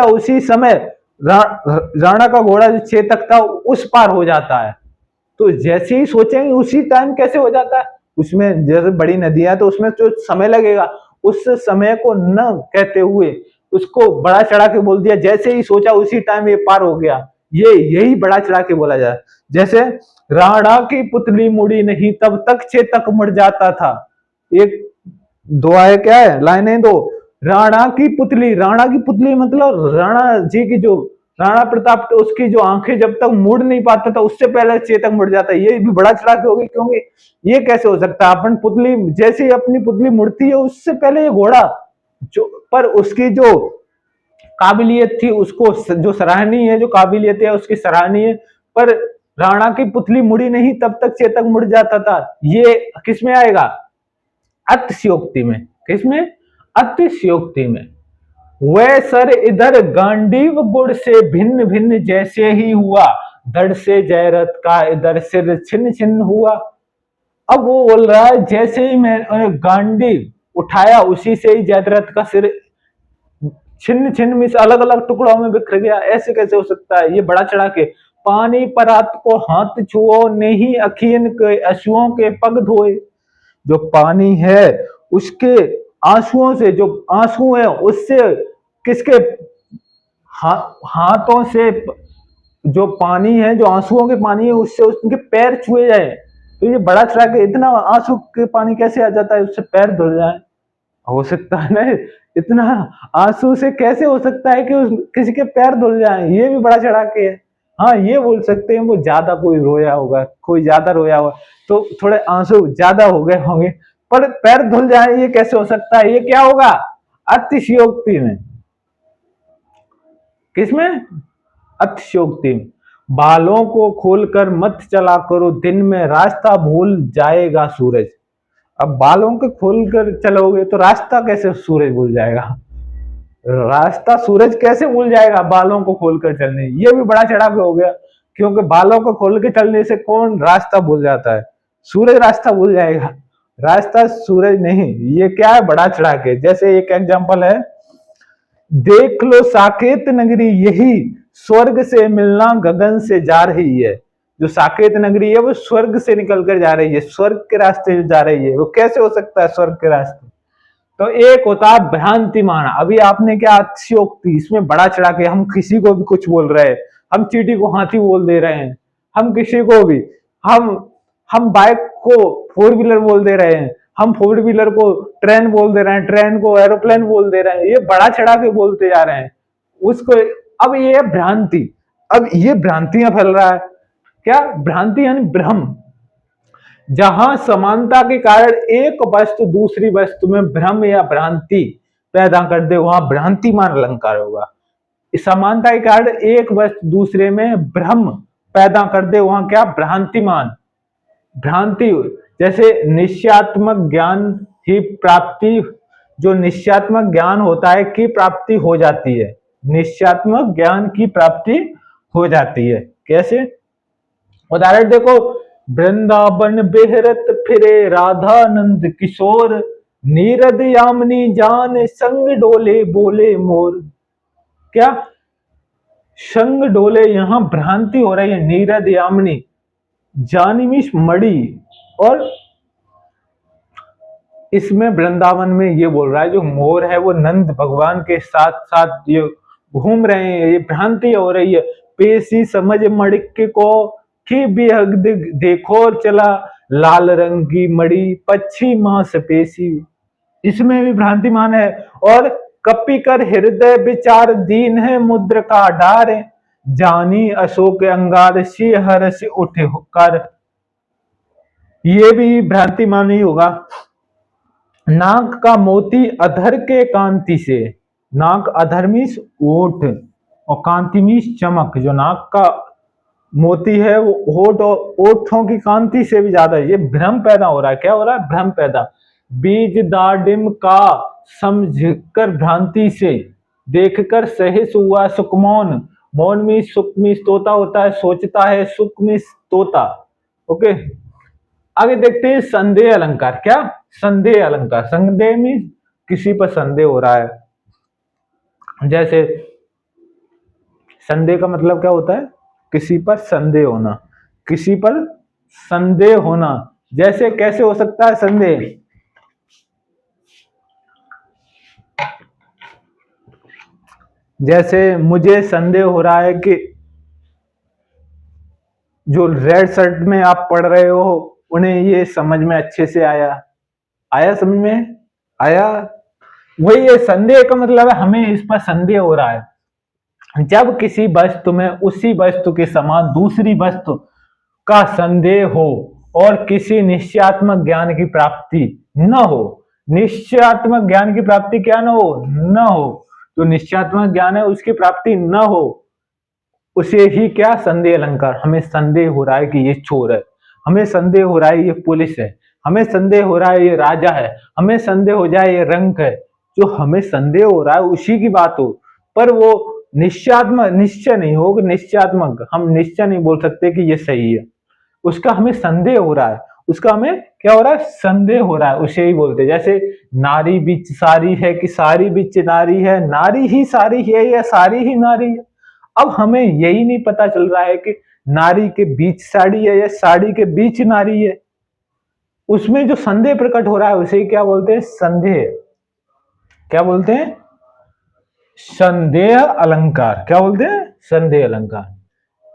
उसी समय राणा का घोड़ा जो चेतक था उस पार हो जाता है। तो जैसे ही सोचेंगे उसी टाइम कैसे हो जाता है। उसमें जैसे बड़ी नदियां है तो उसमें जो समय लगेगा, उस समय को न कहते हुए उसको बड़ा चढ़ा के बोल दिया, जैसे ही सोचा उसी टाइम ये पार हो गया। यही बड़ा चढ़ा के बोला जाए। जैसे राणा की पुतली मुड़ी नहीं, तब तक चेतक मुड़ जाता था। एक दुआ है, क्या है, लाइनें दो। राणा की पुतली मतलब राणा जी की, जो राणा प्रताप तो उसकी जो आंखें जब तक मुड़ नहीं पाता था उससे पहले चेतक मुड़ जाता है। ये भी बड़ा चढ़ा के होगी, क्योंकि ये कैसे हो सकता है, अपन पुतली जैसे ही अपनी पुतली मुड़ती है उससे पहले ये घोड़ा जो, पर उसकी जो काबिलियत थी उसको जो सराहनीय है, जो काबिलियत है उसकी सराहनीय, पर राणा की पुतली मुड़ी नहीं तब तक चेतक मुड़ जाता था। ये किसमें आएगा, अतिशयोक्ति में। किसमें, अतिशयोक्ति में। वह सर इधर गांडीव गुड़ से भिन्न भिन्न जैसे ही हुआ, धड़ से जयरथ का इधर सिर छिन्न छिन्न हुआ। अब वो बोल रहा है जैसे ही मैं गांडीव उठाया उसी से ही जयद्रथ का सिर छिन्न छिन्न में अलग अलग टुकड़ों में बिखर गया। ऐसे कैसे हो सकता है, ये बड़ा चढ़ा के। पानी परात को हाथ छुओ, नहीं अखियन के अश्वों के पग धोए। जो पानी है उसके आंसुओं से, जो आंसू है उससे, किसके हाथों से जो पानी है, जो आंसुओं के पानी है उससे उनके पैर छुए जाए। तो ये बड़ा चढ़ा के इतना आंसू के पानी कैसे आ जाता है, उससे पैर धुल जाए? हो सकता है ना, इतना आंसू से कैसे हो सकता है कि किसी के पैर धुल जाए? ये भी बड़ा चढ़ा के है। हाँ, ये बोल सकते हैं वो ज्यादा कोई रोया होगा, कोई ज्यादा रोया होगा तो थोड़े आंसू ज्यादा हो गए होंगे, पर पैर धुल जाए ये कैसे हो सकता है? ये क्या होगा? अतिशयोक्ति में। किसमें? अतिशयोक्ति में। बालों को खोलकर मत चला करो, दिन में रास्ता भूल जाएगा सूरज। अब बालों के खोलकर चलोगे तो रास्ता कैसे सूरज भूल जाएगा? रास्ता सूरज कैसे भूल जाएगा बालों को खोलकर चलने? ये भी बड़ा चढ़ा के हो गया, क्योंकि बालों को खोल के चलने से कौन रास्ता भूल जाता है? सूरज रास्ता भूल जाएगा, रास्ता सूरज नहीं। ये क्या है? बड़ा चढ़ा के। जैसे एक एग्जांपल है, देख लो साकेत नगरी यही स्वर्ग से मिलना गगन से जा रही है। जो साकेत नगरी है वो स्वर्ग से निकल कर जा रही है, स्वर्ग के रास्ते जा रही है। वो कैसे हो सकता है स्वर्ग के रास्ते? तो एक होता है भ्रांति माना। अभी आपने क्या अतिशयोक्ति, इसमें बड़ा चढ़ा के हम किसी को भी कुछ बोल रहे हैं, हम चींटी को हाथी बोल दे रहे हैं, हम किसी को भी, हम हम बाइक को फोर व्हीलर बोल दे रहे हैं, हम फोर व्हीलर को ट्रेन बोल दे रहे हैं, ट्रेन को एरोप्लेन बोल दे रहे हैं। ये बड़ा चढ़ा के बोलते जा रहे हैं उसको। अब ये है भ्रांति। अब ये भ्रांतियां फैल रहा है। क्या भ्रांति? यानी भ्रम। जहां समानता के कारण एक वस्तु दूसरी वस्तु में भ्रम या भ्रांति पैदा कर दे, वहां भ्रांतिमान अलंकार होगा। समानता के कारण एक वस्तु दूसरे में भ्रम पैदा कर दे, वहां क्या? भ्रांतिमान। भ्रांति। जैसे निश्चयात्मक ज्ञान ही प्राप्ति, जो निश्चयात्मक ज्ञान होता है की प्राप्ति हो जाती है। निश्चयात्मक ज्ञान की प्राप्ति हो जाती है। कैसे? उदाहरण देखो, वृंदावन बेहरत फिरे राधा नंद किशोर, नीरद यामिनी जान संग डोले बोले मोर। क्या? संग डोले, यहां भ्रांति हो रही है। नीरद यामिनी, जानिमिश मड़ी, और इसमें वृंदावन में ये बोल रहा है जो मोर है वो नंद भगवान के साथ साथ ये घूम रहे हैं। ये भ्रांति हो रही है। पेशी समझ मड़के को कि बेहद देखो और चला, लाल रंग की मड़ी पच्छी मांस पेशी। इसमें भी भ्रांतिमान है। और कपि कर हृदय विचार दीन है, मुद्र का डार जानी अशोक अंगार सी हर से उठे कर। ये भी भ्रांतिमान ही होगा। नाक का मोती अधर के कांति से, नाक अधर मीन्स ओठ, और कांति मीन्स चमक। जो नाक का मोती है वो होठ और ओठों की कांति से भी ज्यादा है। ये भ्रम पैदा हो रहा है। क्या हो रहा है? भ्रम पैदा। बीज दाडिम का समझकर भ्रांति से, देखकर सहिस हुआ सुकमौन। मौन में सुख में तोता होता है, सोचता है सुख में तोता। ओके, आगे देखते हैं संदेह अलंकार। क्या? संदेह अलंकार। संदेह में किसी पर संदेह हो रहा है। जैसे संदेह का मतलब क्या होता है? किसी पर संदेह होना, किसी पर संदेह होना। जैसे कैसे हो सकता है संदेह? जैसे मुझे संदेह हो रहा है कि जो रेड शर्ट में आप पढ़ रहे हो उन्हें ये समझ में अच्छे से आया। आया समझ में? आया। वही ये संदेह का मतलब है, हमें इस पर संदेह हो रहा है। जब किसी वस्तु में उसी वस्तु के समान दूसरी वस्तु का संदेह हो और किसी निश्चयात्मक ज्ञान की प्राप्ति न हो। निश्चयात्मक ज्ञान की प्राप्ति क्या न हो? न हो। जो निश्चयात्मक ज्ञान है उसकी प्राप्ति न हो, उसे ही क्या? संदेह अलंकार। हमें संदेह हो रहा है कि ये चोर है, हमें संदेह हो रहा है ये पुलिस है, हमें संदेह हो रहा है ये राजा है, हमें संदेह हो जाए ये रंक है। जो हमें संदेह हो रहा है उसी की बात हो, पर वो निश्चयात्मक निश्चय नहीं हो। निश्चयात्मक हम निश्चय नहीं बोल सकते कि ये सही है। उसका हमें संदेह हो रहा है, उसका हमें क्या हो रहा है? संदेह हो रहा है, उसे ही बोलते हैं। जैसे नारी बीच सारी है कि सारी बीच नारी है, नारी ही सारी है या सारी ही नारी है। अब हमें यही नहीं पता चल रहा है कि नारी के बीच साड़ी है या साड़ी के बीच नारी है। उसमें जो संदेह प्रकट हो रहा है उसे क्या बोलते हैं? संदेह। क्या बोलते हैं? संदेह अलंकार। क्या बोलते हैं? संदेह अलंकार।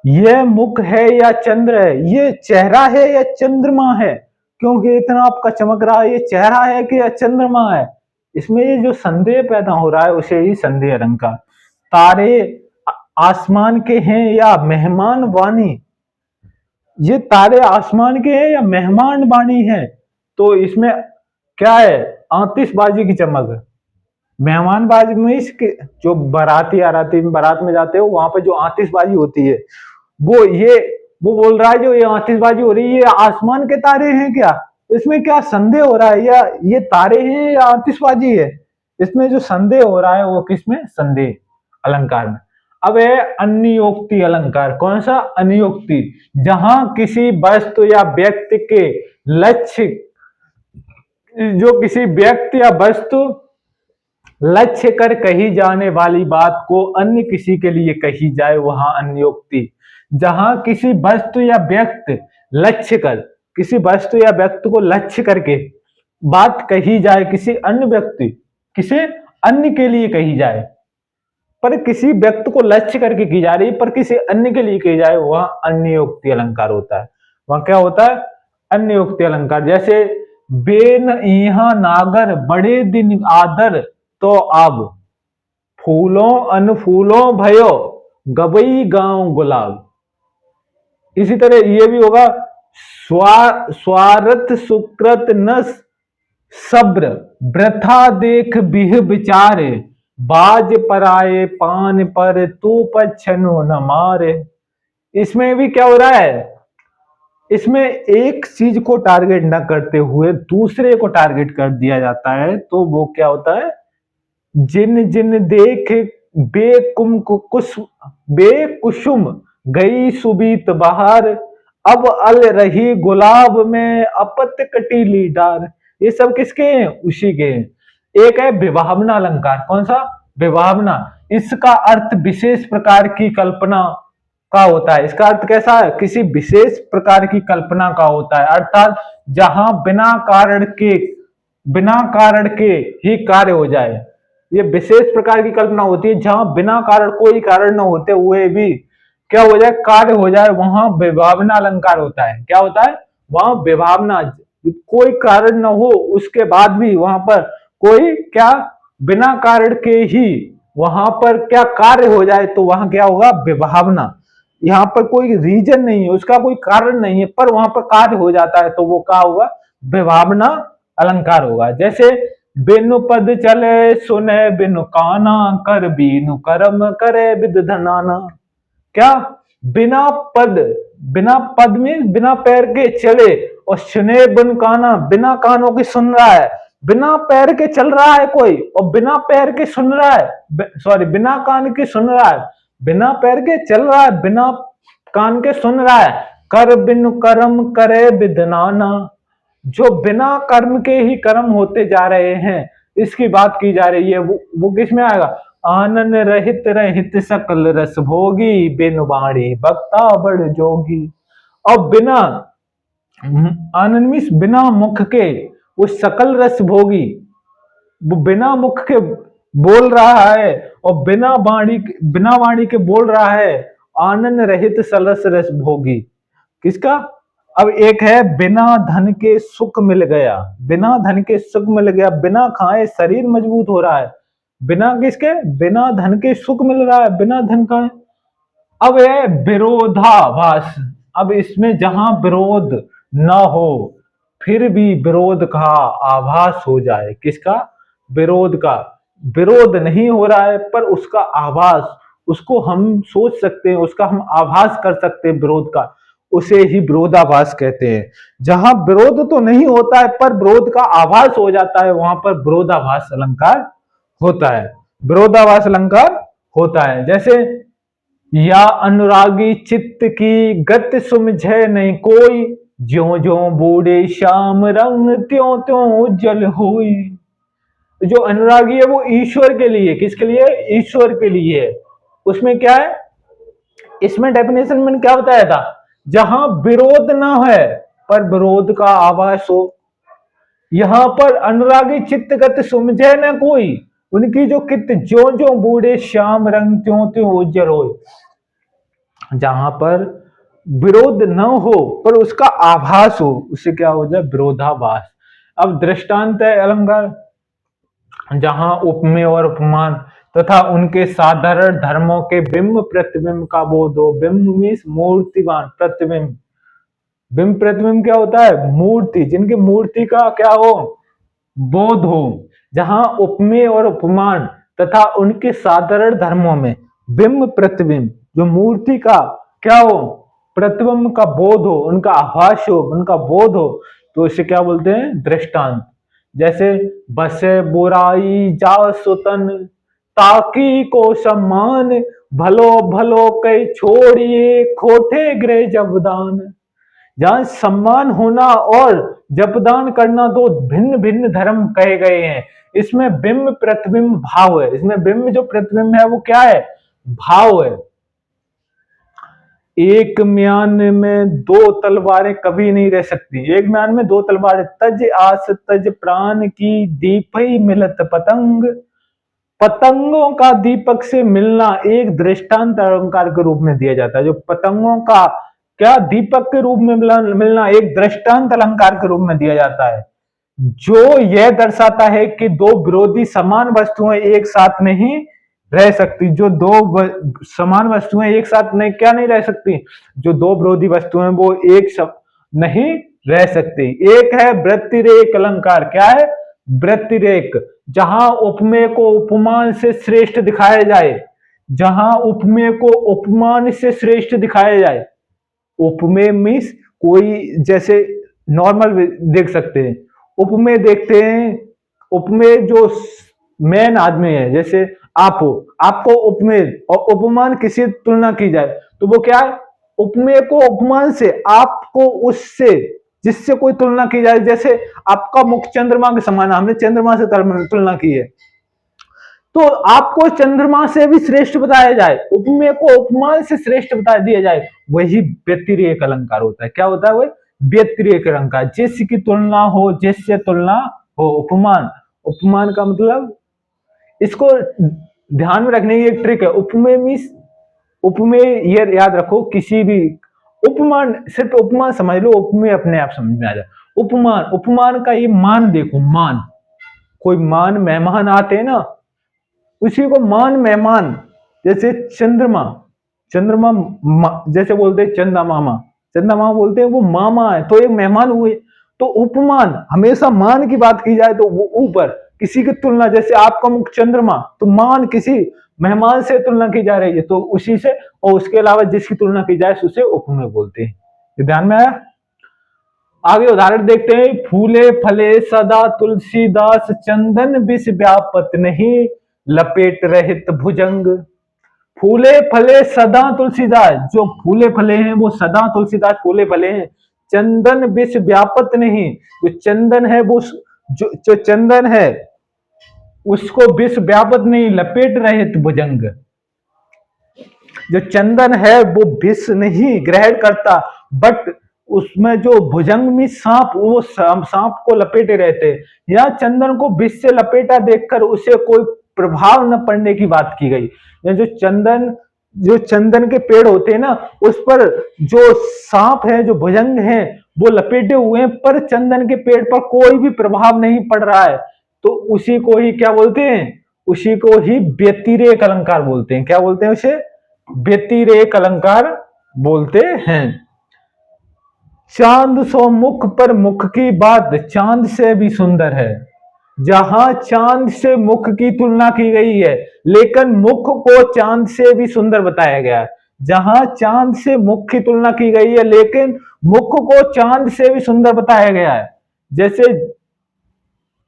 ये मुख है या चंद्र है, ये चेहरा है या चंद्रमा है, क्योंकि इतना आपका चमक रहा है, ये चेहरा है कि या चंद्रमा है। इसमें ये जो संदेह पैदा हो रहा है उसे ही संदेह अलंकार। तारे आसमान के हैं या मेहमान वाणी, ये तारे आसमान के हैं या मेहमान वाणी है, तो इसमें क्या है, आतिशबाजी की चमक। मेहमानबाजी में इसके जो बाराती आराती में बारात में जाते हो वहां पे जो आतिशबाजी होती है, वो ये वो बोल रहा है जो ये आतिशबाजी हो रही है ये आसमान के तारे हैं क्या, इसमें क्या संदेह हो रहा है, या ये तारे हैं या आतिशबाजी है। इसमें जो संदेह हो रहा है वो किसमें, संदेह अलंकार में। अब है अन्योक्ति अलंकार। कौन सा, अन्योक्ति। जहां किसी वस्तु या व्यक्ति के लक्ष्य, जो किसी व्यक्ति या वस्तु लक्ष्य कर कही जाने वाली बात को अन्य किसी के लिए कही जाए वहां अन्योक्ति। जहां किसी वस्तु या व्यक्ति लक्ष्य कर, किसी वस्तु या व्यक्ति को लक्ष्य करके बात कही जाए किसी अन्य व्यक्ति, किसी अन्य के लिए कही जाए, पर किसी व्यक्ति को लक्ष्य करके की जा रही पर किसी अन्य के लिए की जाए, वहां अन्योक्ति अलंकार होता है। वहां क्या होता है, अन्योक्ति अलंकार। जैसे बेन इहा नागर बड़े दिन आदर तो अब फूलों अनफूलों भयो गबई गांव गुलाब। इसी तरह ये भी होगा, स्वार्थ सुकृत न सब्र वृथा देख बिह विचारे बाज पराए पान पर तू पछनो न मारे। इसमें भी क्या हो रहा है, इसमें एक चीज को टारगेट न करते हुए दूसरे को टारगेट कर दिया जाता है, तो वो क्या होता है, जिन जिन देख बेकुम कुस बेकुसुम गई सुबीत बहार अब अल रही गुलाब में अपत कटीली डार। ये सब किसके हैं, उसी के हैं। एक है विभावना अलंकार। कौन सा, विभावना। इसका अर्थ विशेष प्रकार की कल्पना का होता है। इसका अर्थ कैसा है, किसी विशेष प्रकार की कल्पना का होता है, अर्थात जहां बिना कारण के ही कार्य हो जाए। ये विशेष प्रकार की कल्पना होती है जहां बिना कारण, कोई कारण न होते हुए भी क्या हो जाए, कार्य हो जाए, वहां विभावना अलंकार होता है। क्या होता है, वहां विभावना, कोई कारण न हो उसके बाद भी वहां पर कोई क्या, बिना कारण के ही वहां पर क्या कार्य हो जाए, तो वहां क्या होगा, विभावना। यहाँ पर कोई रीजन नहीं है, उसका कोई कारण नहीं है, पर वहां पर कार्य हो जाता है, तो वो क्या होगा, विभावना अलंकार होगा। जैसे बिनु पद चले सुने बिनु काना कर बीनु कर्म करे विद धनाना। क्या, बिना पद, बिना पद में बिना पैर के चले और सुने बिन काना, बिना कानों के सुन रहा है, बिना पैर के चल रहा है कोई और बिना पैर के सुन रहा है, सॉरी बिना कान के सुन रहा है, बिना पैर के चल रहा है, बिना कान के सुन रहा है। कर बिन कर्म करे विदनाना, जो बिना कर्म के ही कर्म होते जा रहे हैं, इसकी बात की जा रही है। वो किस में आएगा, आनंद रहित रहित सकल रस भोगी बिन वाणी बक्ता बड़ जोगी। और बिना आनंद मीन्स बिना मुख के वो सकल रस भोगी, वो बिना मुख के बोल रहा है और बिना वाणी के बोल रहा है, आनंद रहित सलस रस भोगी। किसका, अब एक है बिना धन के सुख मिल गया, बिना धन के सुख मिल गया, बिना खाए शरीर मजबूत हो रहा है, बिना किसके, बिना धन के सुख मिल रहा है, बिना धन का। अब है विरोधाभास। अब इसमें जहां विरोध न हो फिर भी विरोध का आभास हो जाए, किसका, विरोध का। विरोध नहीं हो रहा है पर उसका आभास, उसको हम सोच सकते हैं, उसका हम आभास कर सकते हैं विरोध का, उसे ही विरोधाभास कहते हैं। जहां विरोध तो नहीं होता है पर विरोध का आभास हो जाता है, वहां पर विरोधाभास अलंकार होता है, विरोधाभास अलंकार होता है। जैसे या अनुरागी चित्त की गति सुमझे नहीं कोई ज्यो ज्यो बूढ़े श्याम रंग त्यों त्यों उज्जवल हुई। जो अनुरागी है वो ईश्वर के लिए, किसके लिए, ईश्वर के लिए। उसमें क्या है, इसमें डेफिनेशन में क्या बताया था, जहां विरोध ना है पर विरोध का आभास हो। यहां पर अनुरागी चित्त गति सुमझे न कोई, उनकी जो कित ज्यो ज्यो बूढ़े श्याम रंग त्यों त्यों उज्जवल हो। जहां पर विरोध न हो पर उसका आभास हो, उसे क्या हो जाए, विरोधाभास। अब दृष्टांत है अलंकार, जहां उपमेय और उपमान तथा उनके साधारण धर्मों के बिंब प्रतिबिंब का बोध हो। बिंब मीन्स मूर्तिमान, प्रतिबिंब, बिंब प्रतिबिंब क्या होता है, मूर्ति, जिनकी मूर्ति का क्या हो, बोध हो। जहां उपमेय और उपमान तथा उनके साधारण धर्मों में बिंब प्रतिबिंब, जो मूर्ति का क्या हो, प्रतिबिंब का बोध हो, उनका आभास हो, उनका बोध हो, तो इसे क्या बोलते हैं, दृष्टांत। जैसे बसे बुराई जा सुतन, ताकि को सम्मान, भलो भलो कई छोड़िए खोटे गृह जबदान। जहां सम्मान होना और जपदान करना दो भिन्न भिन्न धर्म कहे गए हैं। इसमें बिंब प्रतिबिंब भाव है, इसमें बिंब जो प्रतिबिंब है वो क्या है, भाव है। एक म्यान में दो तलवारें कभी नहीं रह सकती, एक म्यान में दो तलवारें, तज आस तज प्राण की दीपई मिलत पतंग। पतंगों का दीपक से मिलना एक दृष्टांत अलंकार के रूप में दिया जाता है। जो पतंगों का क्या दीपक के रूप में मिलना एक दृष्टांत अलंकार के रूप में दिया जाता है, जो यह दर्शाता है कि दो विरोधी समान वस्तुएं एक साथ नहीं रह सकती। जो दो समान वस्तुएं एक साथ नहीं क्या नहीं रह सकती, जो दो विरोधी वस्तुएं वो नहीं रह सकती। एक है वृत्तिरेक अलंकार, क्या है, वृत्तिरेक, जहां उपमेय को उपमान से श्रेष्ठ दिखाया जाए, जहां उपमेय को उपमान से श्रेष्ठ दिखाया जाए। उपमेय मीन्स कोई, जैसे नॉर्मल देख सकते हैं, उपमेय देखते हैं, उपमेय जो मेन आदमी है, जैसे आप हो, आपको उपमेय और उपमान किसी तुलना की जाए तो वो क्या है, उपमेय को उपमान से, आपको उससे जिससे कोई तुलना की जाए, जैसे आपका मुख चंद्रमा के समान, हमने चंद्रमा से तुलना की है, तो आपको चंद्रमा से भी श्रेष्ठ बताया जाए, उपमेय को उपमान से श्रेष्ठ बता दिया जाए, वही व्यतिरेक अलंकार होता है। क्या होता है, वही व्यतिरेक अलंकार, जिसकी तुलना हो, जिससे तुलना हो। उपमान, उपमान का मतलब, इसको ध्यान में रखने की एक ट्रिक है, उपमेय मीन्स, उपमेय ये याद रखो, किसी भी उपमान, सिर्फ उपमान समझ लो, उपमेय अपने आप समझ में आ जाए। उपमान, उपमान का ये मान देखो, मान, कोई मान मेहमान आते हैं ना, उसी को मान मेहमान, जैसे चंद्रमा, चंद्रमा जैसे बोलते हैं चंदा मामा, चंदा मामा बोलते हैं वो मामा है, तो एक मेहमान हुए। तो उपमान हमेशा मान की बात की जाए तो वो ऊपर किसी की तुलना, जैसे आपका मुख चंद्रमा, तो मान किसी मेहमान से तुलना की जा रही है तो उसी से, और उसके अलावा जिसकी तुलना की जाए उसे उपमेय बोलते हैं। ये ध्यान में आया। आगे उदाहरण देखते हैं, फूले फले सदा तुलसीदास, चंदन विष व्यापत नहीं, लपेट रहित भुजंग। फूले फले सदा तुलसीदास, जो फूले फले हैं वो सदा तुलसीदास फूले फले हैं। चंदन विष व्यापत नहीं, जो चंदन है वो, जो चंदन है उसको विष व्यापत नहीं, लपेट रहित भुजंग। जो चंदन है वो विष नहीं ग्रहण करता, बट उसमें जो भुजंग में सांप, वो सांप को लपेटे रहते, या चंदन को विष से लपेटा देखकर उसे कोई प्रभाव न पड़ने की बात की गई। जो चंदन के पेड़ होते हैं ना, उस पर जो सांप है, जो भुजंग है, वो लपेटे हुए हैं, पर चंदन के पेड़ पर कोई भी प्रभाव नहीं पड़ रहा है, तो उसी को ही क्या बोलते हैं, उसी को ही व्यतिरेक अलंकार बोलते हैं। क्या बोलते हैं उसे, व्यतिरेक अलंकार बोलते हैं। चांद सो मुख पर मुख की बात चांद से भी सुंदर है, जहां चांद से मुख की तुलना की गई है, लेकिन मुख को चांद से भी सुंदर बताया गया है। जहां चांद से मुख की तुलना की गई है, लेकिन मुख को चांद से भी सुंदर बताया गया है। जैसे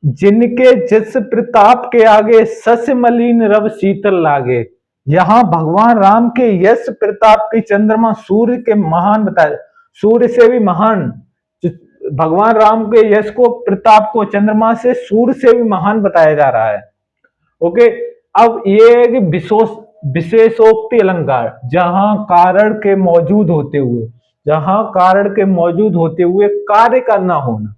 जिनके जस प्रताप के आगे सस मलिन रव शीतल लागे, यहां भगवान राम के यश प्रताप की चंद्रमा सूर्य के महान बताया, सूर्य से भी महान, भगवान राम के यश को, प्रताप को चंद्रमा से, सूर्य से भी महान बताया जा रहा है। ओके, अब ये विशेषोक्ति अलंकार, जहां कारण के मौजूद होते हुए, जहां कारण के मौजूद होते हुए कार्य का ना होना,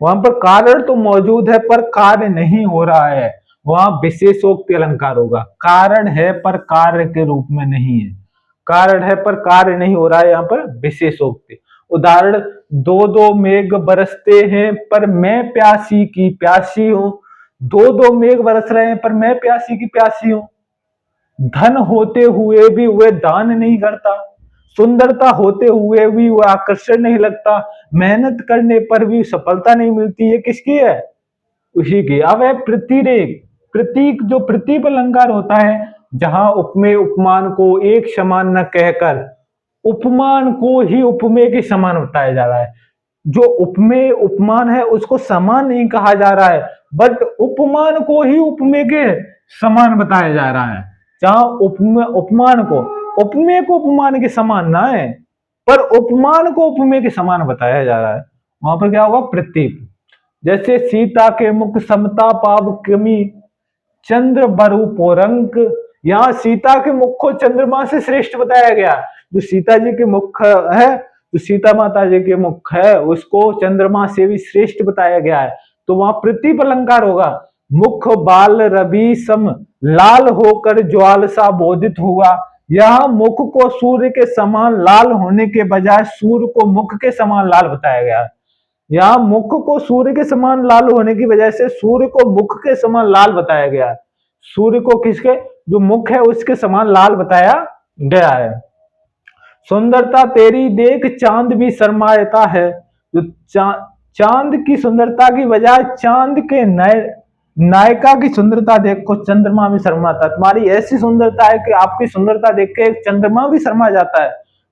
वहां पर कारण तो मौजूद है पर कार्य नहीं हो रहा है, वहां विशेषोक्ति अलंकार होगा। कारण है पर कार्य के रूप में नहीं है, कारण है पर कार्य नहीं हो रहा है, यहाँ पर विशेषोक्ति। उदाहरण, दो दो मेघ बरसते हैं पर मैं प्यासी की प्यासी हूं। दो दो मेघ बरस रहे हैं पर मैं प्यासी की प्यासी हूं। धन होते हुए भी वह दान नहीं करता, सुंदरता होते हुए भी वह आकर्षण नहीं लगता, मेहनत करने पर भी सफलता नहीं मिलती। ये किसकी है? उसी की। अब है प्रतिरेक। प्रतीक, जो प्रतीक अलंकार होता है, जहां उपमेय उपमान को एक समान न कहकर उपमान को ही उपमेय के समान बताया जा रहा है। जो उपमेय उपमान है उसको समान नहीं कहा जा रहा है, बट उपमान को ही उपमेय के समान बताया जा रहा है। जहां उपमान को उपमेय को उपमान के समान ना है, पर उपमान को उपमेय के समान बताया जा रहा है, वहां पर क्या होगा? प्रतीक। जैसे सीता के मुख समता पाव कमी, चंद्र बरु पोरंक। यहाँ सीता के मुख को चंद्रमा से श्रेष्ठ बताया गया। जो सीता जी के मुख है, जो सीता माता जी के मुख है, उसको चंद्रमा से भी श्रेष्ठ बताया गया है। तो वहां प्रतीप अलंकार होगा। मुख बाल रवि सम लाल होकर ज्वाल सा बोधित हुआ। यह मुख को सूर्य के समान लाल होने के बजाय सूर्य को मुख के समान लाल बताया गया। यहाँ मुख को सूर्य के समान लाल होने की वजह से सूर्य को मुख के समान लाल बताया गया। सूर्य को किसके, जो मुख है उसके समान लाल बताया गया है। सुंदरता तेरी देख चांद भी शर्माता है। जो चांद की सुंदरता की बजाय चांद के नायिका की सुंदरता देख को चंद्रमा भी शर्माता। तुम्हारी ऐसी सुंदरता है कि आपकी सुंदरता देख के चंद्रमा भी शर्मा जाता है।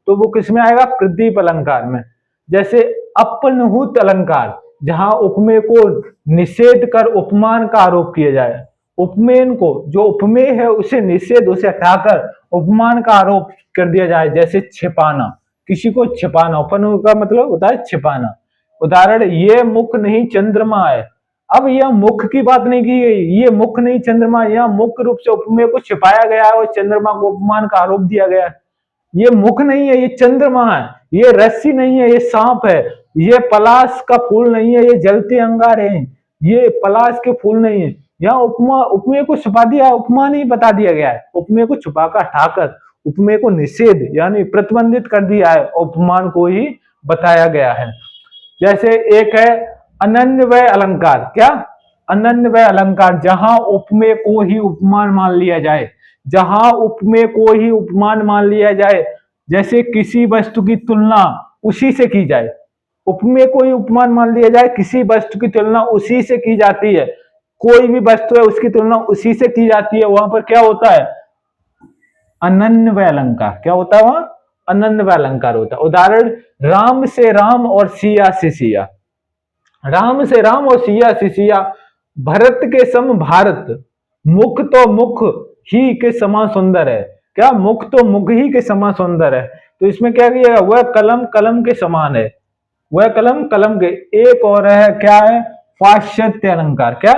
तो वो किसमें आएगा? प्रदीप अलंकार में। जैसे अपनहुत अलंकार, जहां उपमेय को निषेध कर उपमान का आरोप किया जाए। उपमेय को, जो उपमेय है उसे निषेध, उसे हटाकर उपमान का आरोप कर दिया जाए। जैसे छिपाना, किसी को छिपाना, उपन का मतलब होता है छिपाना। उदाहरण, ये मुख नहीं चंद्रमा है। अब यह मुख की बात नहीं की गई, ये मुख नहीं चंद्रमा, यह मुख्य रूप से उपमेय को छिपाया गया है और चंद्रमा को उपमान का आरोप दिया गया है। ये मुख नहीं है, ये चंद्रमा है। ये रस्सी नहीं है, ये सांप है। ये पलाश का फूल नहीं है, ये जलते अंगारे हैं। ये पलाश के फूल नहीं है। यहाँ उपमा, उपमेय को छुपा दिया, उपमा नहीं बता दिया गया है। उपमेय को छुपाकर हटाकर उपमेय को निषेध यानी प्रतिबंधित कर दिया है, उपमान को ही बताया गया है। जैसे एक है अनन्वय अलंकार। क्या? अनन्वय अलंकार, जहां उपमेय को ही उपमान मान लिया जाए। जहां उपमेय को ही उपमान मान लिया जाए, जैसे किसी वस्तु की तुलना उसी से की जाए। उपमेय को ही उपमान मान लिया जाए, किसी वस्तु की तुलना उसी से की जाती है। कोई भी वस्तु है उसकी तुलना उसी से की जाती है, वहां पर क्या होता है? अनन्वय अलंकार। क्या होता है वहां? अनन्वय अलंकार होता है। उदाहरण, राम से राम और सिया से सिया। राम से राम और सिया से सिया। भरत के सम भारत, मुख तो मुख ही के समान सुंदर है। क्या? मुख तो मुख ही के समान सुंदर है। तो इसमें क्या किया? वह कलम कलम के समान है। वह कलम कलम के। एक और है, क्या है? पाश्चात्य अलंकार। क्या?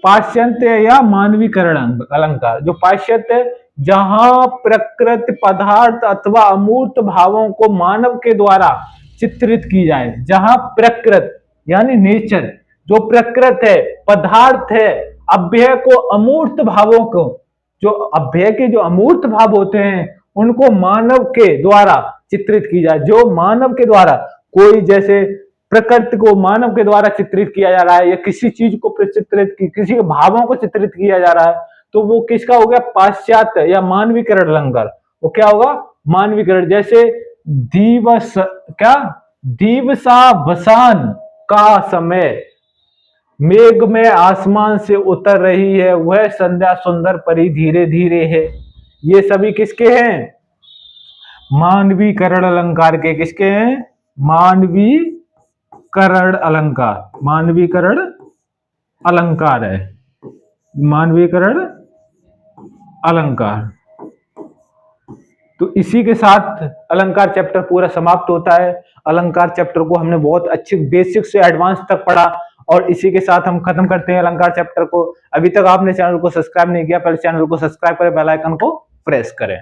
पाश्चात्य या मानवीकरण अलंकार। जो पाश्चात्य, जहां प्रकृति पदार्थ अथवा अमूर्त भावों को मानव के द्वारा चित्रित की जाए। जहां प्रकृति यानी नेचर, जो प्रकृति है, पदार्थ है, अव्यय को अमूर्त भावों को, जो अव्यय के जो अमूर्त भाव होते हैं उनको मानव के द्वारा चित्रित की जाए। जो मानव के द्वारा, कोई जैसे प्रकृति को मानव के द्वारा चित्रित किया जा रहा है, या किसी चीज को चित्रित, किसी के भावों को चित्रित किया जा रहा है, तो वो किसका हो गया? पाश्चात्य या मानवीकरण अलंकार। वो क्या होगा? मानवीकरण। जैसे दिवस, क्या? दिवसावसान का समय, मेघ में आसमान से उतर रही है, वह संध्या सुंदर परी धीरे धीरे है। ये सभी किसके हैं? मानवीकरण अलंकार के। किसके हैं? मानवीकरण अलंकार। मानवीकरण अलंकार है। मानवीकरण अलंकार। तो इसी के साथ अलंकार चैप्टर पूरा समाप्त होता है। अलंकार चैप्टर को हमने बहुत अच्छे बेसिक से एडवांस तक पढ़ा और इसी के साथ हम खत्म करते हैं अलंकार चैप्टर को। अभी तक आपने चैनल को सब्सक्राइब नहीं किया, पहले चैनल को सब्सक्राइब करें, बेल आइकन को प्रेस करें।